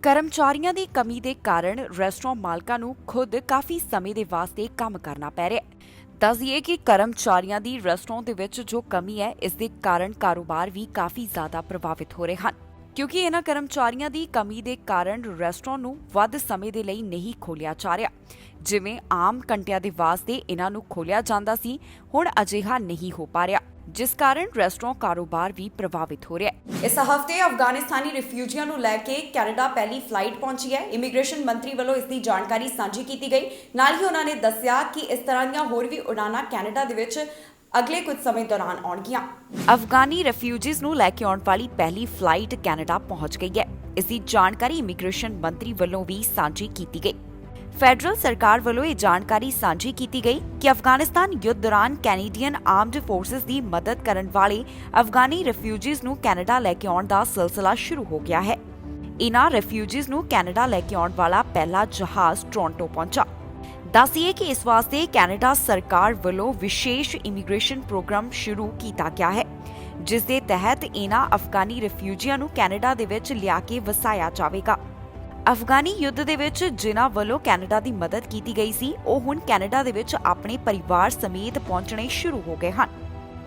ਕਰਮਚਾਰੀਆਂ ਦੀ ਕਮੀ ਦੇ ਕਾਰਨ ਰੈਸਟੋਰੈਂਟ ਮਾਲਕਾਂ ਨੂੰ ਖੁਦ ਕਾਫੀ ਸਮੇਂ ਦੇ ਵਾਸਤੇ ਕੰਮ ਕਰਨਾ ਪੈ ਰਿਹਾ ਹੈ। ਦੱਸੀਏ ਕਿ ਕਰਮਚਾਰੀਆਂ ਦੀ ਰੈਸਟੋਰੈਂਟ ਦੇ ਵਿੱਚ ਜੋ ਕਮੀ ਹੈ, ਇਸ ਦੇ ਕਾਰਨ ਕਾਰੋਬਾਰ ਵੀ ਕਾਫੀ ਜ਼ਿਆਦਾ ਪ੍ਰਭਾਵਿਤ ਹੋ ਰਹੇ ਹਨ, ਕਿਉਂਕਿ ਇਹਨਾਂ ਕਰਮਚਾਰੀਆਂ ਦੀ ਕਮੀ ਦੇ ਕਾਰਨ ਰੈਸਟੋਰੈਂਟ ਨੂੰ ਵੱਧ ਸਮੇਂ ਦੇ ਲਈ ਨਹੀਂ ਖੋਲ੍ਹਿਆ ਜਾ ਰਿਹਾ। ਜਿਵੇਂ ਆਮ ਘੰਟਿਆਂ ਦੇ ਵਾਸਤੇ ਇਹਨਾਂ ਨੂੰ ਖੋਲ੍ਹਿਆ ਜਾਂਦਾ ਸੀ, ਹੁਣ ਅਜਿਹਾ ਨਹੀਂ ਹੋ ਪਾ ਰਿਹਾ, ਜਿਸ ਕਾਰਨ ਰੈਸਟੋਰੈਂਟ ਕਾਰੋਬਾਰ ਵੀ ਪ੍ਰਭਾਵਿਤ ਹੋ ਰਿਹਾ ਹੈ। ਇਸ ਹਫ਼ਤੇ ਅਫਗਾਨਿਸਤਾਨੀ ਰਿਫਿਊਜੀਆਂ ਨੂੰ ਲੈ ਕੇ ਕੈਨੇਡਾ ਪਹਿਲੀ ਫਲਾਈਟ ਪਹੁੰਚੀ ਹੈ। ਇਮੀਗ੍ਰੇਸ਼ਨ ਮੰਤਰੀ ਵੱਲੋਂ ਇਸ ਦੀ ਜਾਣਕਾਰੀ ਸਾਂਝੀ ਕੀਤੀ ਗਈ। ਨਾਲ ਹੀ ਉਹਨਾਂ ਨੇ ਦੱਸਿਆ ਕਿ ਇਸ ਤਰ੍ਹਾਂ ਦੀਆਂ ਹੋਰ ਵੀ ਉਡਾਨਾਂ ਕੈਨੇਡਾ ਦੇ ਵਿੱਚ अगले कुछ समय दौरान आउणगियां। अफगानी रेफ्यूजीज नूं लैके आउण वाली पहली फ्लाइट कैनेडा पहुंच गई है। इसकी जानकारी इमीग्रेशन मंत्री वल्लों भी सांझी की गई। फैडरल सरकार वल्लों यह जानकारी सांझी की गई कि अफगानिस्तान युद्ध दौरान कैनेडियन आर्म्ड फोर्सेस की मदद करने वाले अफगानी रेफ्यूजीज नूं कैनेडा लैके आउण दा सिलसिला शुरू हो गया है। इन्हां रेफ्यूजीज नूं कैनेडा लैके आउण वाला पहला जहाज टोरंटो पहुंचा। दसिए कि इस वास्ते कैनेडा सरकार वालों विशेष इमीग्रेशन प्रोग्राम शुरू किया गया है, जिस दे तहत इन्हां अफगानी रिफ्यूजियां नूं कैनेडा दे विच लिया के वसाया जावेगा। अफगानी युद्ध दे विच जिन्हां वालों कैनेडा दी मदद की गई सी, ओह हुण कैनेडा दे विच अपने परिवार समेत पहुंचने शुरू हो गए हन।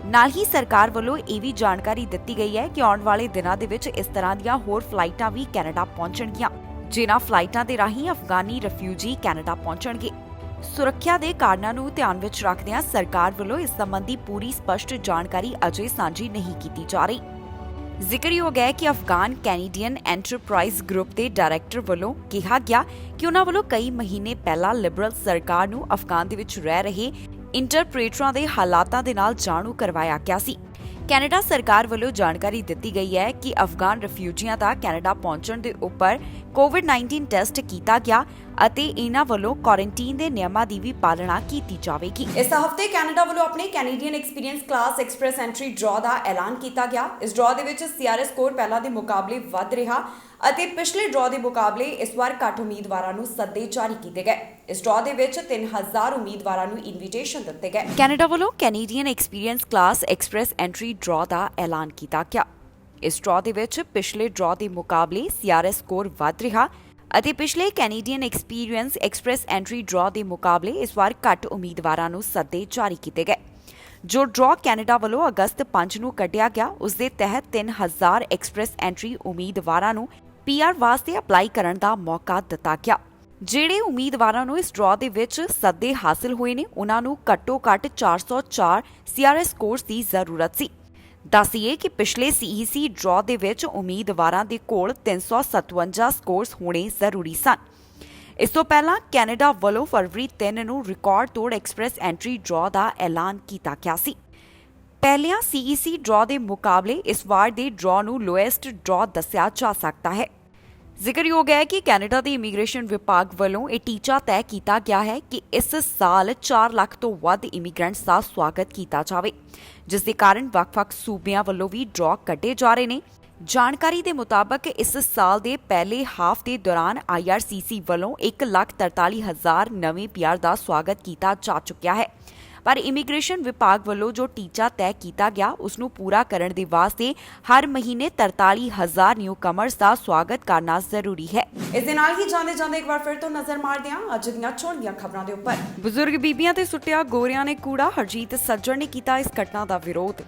नाल ही सरकार वालों यह भी जानकारी दी गई है कि आउण वाले दिनां दे विच इस तरह दीआं होर फ्लाइटां भी कैनेडा पहुंचणगीआं, जिन्हां फ्लाइटां दे राहीं अफगानी रिफ्यूजी कैनेडा पहुंचणगे। सुरक्षा के कारणों को ध्यान में रखदियां सरकार वालों इस संबंधी पूरी स्पष्ट जानकारी अजे सांझी नहीं की जा रही। जिक्रयोग है कि अफगान कैनेडियन एंटरप्राइज ग्रुप के डायरैक्टर वालों कहा गया कि उन्होंने वालों कई महीने पहला लिबरल सरकार नूं अफगान दे विच रह रहे इंटरप्रेटरां दे हालातां दे नाल जाणू करवाया गया सी। ਕੈਨੇਡਾ ਸਰਕਾਰ ਵੱਲੋਂ ਜਾਣਕਾਰੀ ਦਿੱਤੀ ਗਈ ਹੈ ਕਿ ਅਫਗਾਨ ਰਿਫਿਊਜੀਆਂ ਦਾ ਕੈਨੇਡਾ ਪਹੁੰਚਣ ਦੇ ਉੱਪਰ ਕੋਵਿਡ-19 ਟੈਸਟ ਕੀਤਾ ਗਿਆ ਅਤੇ ਇਹਨਾਂ ਵੱਲੋਂ ਕੁਆਰੰਟਾਈਨ ਦੇ ਨਿਯਮਾਂ ਦੀ ਵੀ ਪਾਲਣਾ ਕੀਤੀ ਜਾਵੇਗੀ। ਇਸ ਹਫ਼ਤੇ ਕੈਨੇਡਾ ਵੱਲੋਂ ਆਪਣੇ Canadian experience class express entry draw ਦਾ ਐਲਾਨ ਕੀਤਾ ਗਿਆ। ਇਸ ਡਰਾਅ ਦੇ ਵਿੱਚ CRS ਸਕੋਰ ਪਹਿਲਾਂ ਦੇ ਮੁਕਾਬਲੇ ਵੱਧ ਰਿਹਾ ਅਤੇ ਪਿਛਲੇ ਡਰਾਅ ਦੇ ਮੁਕਾਬਲੇ ਇਸ ਵਾਰ ਘੱਟ ਉਮੀਦਵਾਰਾਂ ਨੂੰ ਸੱਦੇ ਜਾਰੀ ਕੀਤੇ ਗਏ। ਇਸ ਡਰਾਅ ਦੇ ਵਿੱਚ 3000 ਉਮੀਦਵਾਰਾਂ ਨੂੰ ਇਨਵੀਟੇਸ਼ਨ ਦਿੱਤੇ ਗਏ। ਕੈਨੇਡਾ ਵੱਲੋਂ Canadian experience class express entry draw ਦਾ ਐਲਾਨ ਕੀਤਾ ਗਿਆ। ਇਸ ਡਰਾਅ ਦੇ ਵਿੱਚ ਪਿਛਲੇ ਡਰਾਅ ਦੇ ਮੁਕਾਬਲੇ CRS ਸਕੋਰ ਵੱਧ ਰਿਹਾ ਅਤੇ ਪਿਛਲੇ Canadian experience express entry draw ਦੇ ਮੁਕਾਬਲੇ ਇਸ ਵਾਰ ਘੱਟ ਉਮੀਦਵਾਰਾਂ ਨੂੰ ਸੱਦੇ ਜਾਰੀ ਕੀਤੇ ਗਏ। ਜੋ ਡਰਾਅ ਕੈਨੇਡਾ ਵੱਲੋਂ ਅਗਸਤ 5 ਨੂੰ ਕੱਢਿਆ ਗਿਆ, ਉਸ ਦੇ ਤਹਿਤ 3000 ਐਕਸਪ੍ਰੈਸ ਐਂਟਰੀ ਉਮੀਦਵਾਰਾਂ ਨੂੰ PR ਵਾਸਤੇ ਅਪਲਾਈ ਕਰਨ ਦਾ ਮੌਕਾ ਦਿੱਤਾ ਗਿਆ। ਜਿਹੜੇ ਉਮੀਦਵਾਰਾਂ ਨੂੰ ਇਸ ਡਰਾਅ ਦੇ ਵਿੱਚ ਸੱਦੇ ਹਾਸਲ ਹੋਏ ਨੇ, ਉਹਨਾਂ ਨੂੰ ਘੱਟੋ-ਘੱਟ 404 CRS ਸਕੋਰਸ ਦੀ ਜ਼ਰੂਰਤ ਸੀ। ਦੱਸੀਏ ਕਿ ਪਿਛਲੇ CEC ਡਰਾਅ ਦੇ ਵਿੱਚ ਉਮੀਦਵਾਰਾਂ ਦੇ ਕੋਲ 357 ਸਕੋਰਸ ਹੋਣੇ ਜ਼ਰੂਰੀ ਸਨ। ਇਸ ਤੋਂ ਪਹਿਲਾਂ ਕੈਨੇਡਾ ਵੱਲੋਂ ਫਰਵਰੀ 3 ਨੂੰ ਰਿਕਾਰਡ ਤੋੜ ਐਕਸਪ੍ਰੈਸ ਐਂਟਰੀ ਡਰਾਅ ਦਾ ਐਲਾਨ ਕੀਤਾ ਗਿਆ ਸੀ। ਪਹਿਲਿਆਂ CEC ਡਰਾਅ ਦੇ ਮੁਕਾਬਲੇ ਇਸ ਵਾਰ ਦੇ ਡਰਾਅ ਨੂੰ ਲੋਐਸਟ ਡਰਾਅ ਦੱਸਿਆ ਜਾ ਸਕਦਾ ਹੈ। ਜ਼ਿਕਰਯੋਗ ਹੈ ਕਿ ਕੈਨੇਡਾ ਦੇ ਇਮੀਗ੍ਰੇਸ਼ਨ ਵਿਭਾਗ ਵੱਲੋਂ ਇਹ ਟੀਚਾ ਤੈਅ ਕੀਤਾ ਗਿਆ ਹੈ ਕਿ ਇਸ ਸਾਲ 4 ਲੱਖ ਤੋਂ ਵੱਧ ਇਮੀਗ੍ਰੈਂਟਸ ਦਾ ਸਵਾਗਤ ਕੀਤਾ ਜਾਵੇ, ਜਿਸ ਦੇ ਕਾਰਨ ਵੱਖ-ਵੱਖ ਸੂਬਿਆਂ ਵੱਲੋਂ ਵੀ ਡਰਾਅ ਕੱਢੇ ਜਾ ਰਹੇ ਨੇ। ਜਾਣਕਾਰੀ ਦੇ ਮੁਤਾਬਕ ਇਸ ਸਾਲ ਦੇ ਪਹਿਲੇ ਹਾਫ ਦੇ ਦੌਰਾਨ IRCC ਵੱਲੋਂ 1,43,000 ਨਵੇਂ PR ਦਾ ਸਵਾਗਤ ਕੀਤਾ ਜਾ ਚੁੱਕਿਆ ਹੈ, ਪਰ ਇਮੀਗ੍ਰੇਸ਼ਨ ਵਿਭਾਗ ਵੱਲੋਂ ਜੋ ਟੀਚਾ ਤੈਅ ਕੀਤਾ ਗਿਆ ਉਸ ਨੂੰ ਪੂਰਾ ਕਰਨ ਦੇ ਵਾਸਤੇ ਹਰ ਮਹੀਨੇ 43,000 ਨਿਊ ਕਮਰਸ ਦਾ ਸਵਾਗਤ ਕਰਨਾ ਜ਼ਰੂਰੀ ਹੈ। ਇਸ ਦੇ ਨਾਲ ਹੀ ਜਾਂਦੇ ਇੱਕ ਵਾਰ ਫਿਰ ਤੋਂ ਨਜ਼ਰ ਮਾਰਦੇ ਹਾਂ ਅੱਜ ਦੀਆਂ ਚੋਣ ਦੀਆਂ ਖਬਰਾਂ ਦੇ ਉੱਪਰ। ਬਜ਼ੁਰਗ ਬੀਬੀਆਂ ਤੇ ਸੁੱਟਿਆ ਗੋਰਿਆਂ ਨੇ ਕੂੜਾ, ਹਰਜੀਤ ਸੱਜਣ ਨੇ ਕੀਤਾ ਇਸ ਘਟਨਾ ਦਾ ਵਿਰੋਧ।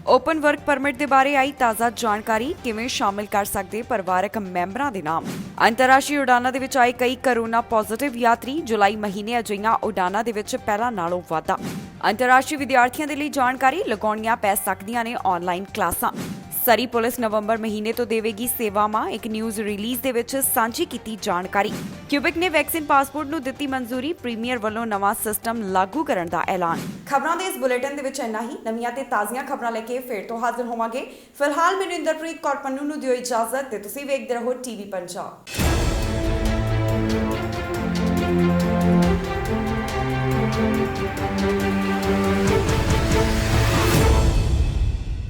ਓਪਨ ਵਰਕ ਪਰਮਿਟ ਦੇ ਬਾਰੇ ਆਈ ਤਾਜ਼ਾ ਜਾਣਕਾਰੀ, ਕਿਵੇਂ ਸ਼ਾਮਿਲ ਕਰ ਸਕਦੇ ਪਰਿਵਾਰਕ ਮੈਂਬਰਾਂ ਦੇ ਨਾਮ। ਅੰਤਰਰਾਸ਼ਟਰੀ ਉਡਾਨਾਂ ਦੇ ਵਿੱਚ ਆਏ ਕਈ ਕੋਰੋਨਾ ਪੋਜ਼ਿਟਿਵ ਯਾਤਰੀ, ਜੁਲਾਈ ਮਹੀਨੇ ਅਜਿਹੀਆਂ ਉਡਾਨਾਂ ਦੇ ਵਿੱਚ ਪਹਿਲਾਂ ਨਾਲੋਂ ਵਾਧਾ। ਅੰਤਰਰਾਸ਼ਟਰੀ ਵਿਦਿਆਰਥੀਆਂ ਦੇ ਲਈ ਜਾਣਕਾਰੀ, ਲਗਾਉਣੀਆਂ ਪੈ ਸਕਦੀਆਂ ਨੇ ਆਨਲਾਈਨ ਕਲਾਸਾਂ। ਸਰੀ ਪੁਲਿਸ ਨਵੰਬਰ ਮਹੀਨੇ ਤੋਂ ਦੇਵੇਗੀ ਸੇਵਾਵਾਂ, ਇੱਕ ਨਿਊਜ਼ ਰਿਲੀਜ਼ ਦੇ ਵਿੱਚ ਸਾਂਝੀ ਕੀਤੀ ਜਾਣਕਾਰੀ। ਕਿਊਬਿਕ ਨੇ ਵੈਕਸੀਨ ਪਾਸਪੋਰਟ ਨੂੰ ਦਿੱਤੀ ਮਨਜ਼ੂਰੀ, ਪ੍ਰੀਮੀਅਰ ਵੱਲੋਂ ਨਵਾਂ ਸਿਸਟਮ ਲਾਗੂ ਕਰਨ ਦਾ ਐਲਾਨ। ਖਬਰਾਂ ਦੇ ਇਸ ਬੁਲੇਟਿਨ ਦੇ ਵਿੱਚ ਇੰਨਾ ਹੀ। ਨਵੀਆਂ ਤੇ ਤਾਜ਼ੀਆਂ ਖਬਰਾਂ ਲੈ ਕੇ ਫਿਰ ਤੋਂ ਹਾਜ਼ਰ ਹੋਵਾਂਗੇ। ਫਿਲਹਾਲ ਮੈਨੂੰ ਇੰਦਰਪ੍ਰੀਤ ਕੌਰ ਪੰਨੂ ਨੂੰ ਦਿਓ ਇਜਾਜ਼ਤ ਤੇ ਤੁਸੀਂ ਵੇਖਦੇ ਰਹੋ TV ਪੰਜਾਬ।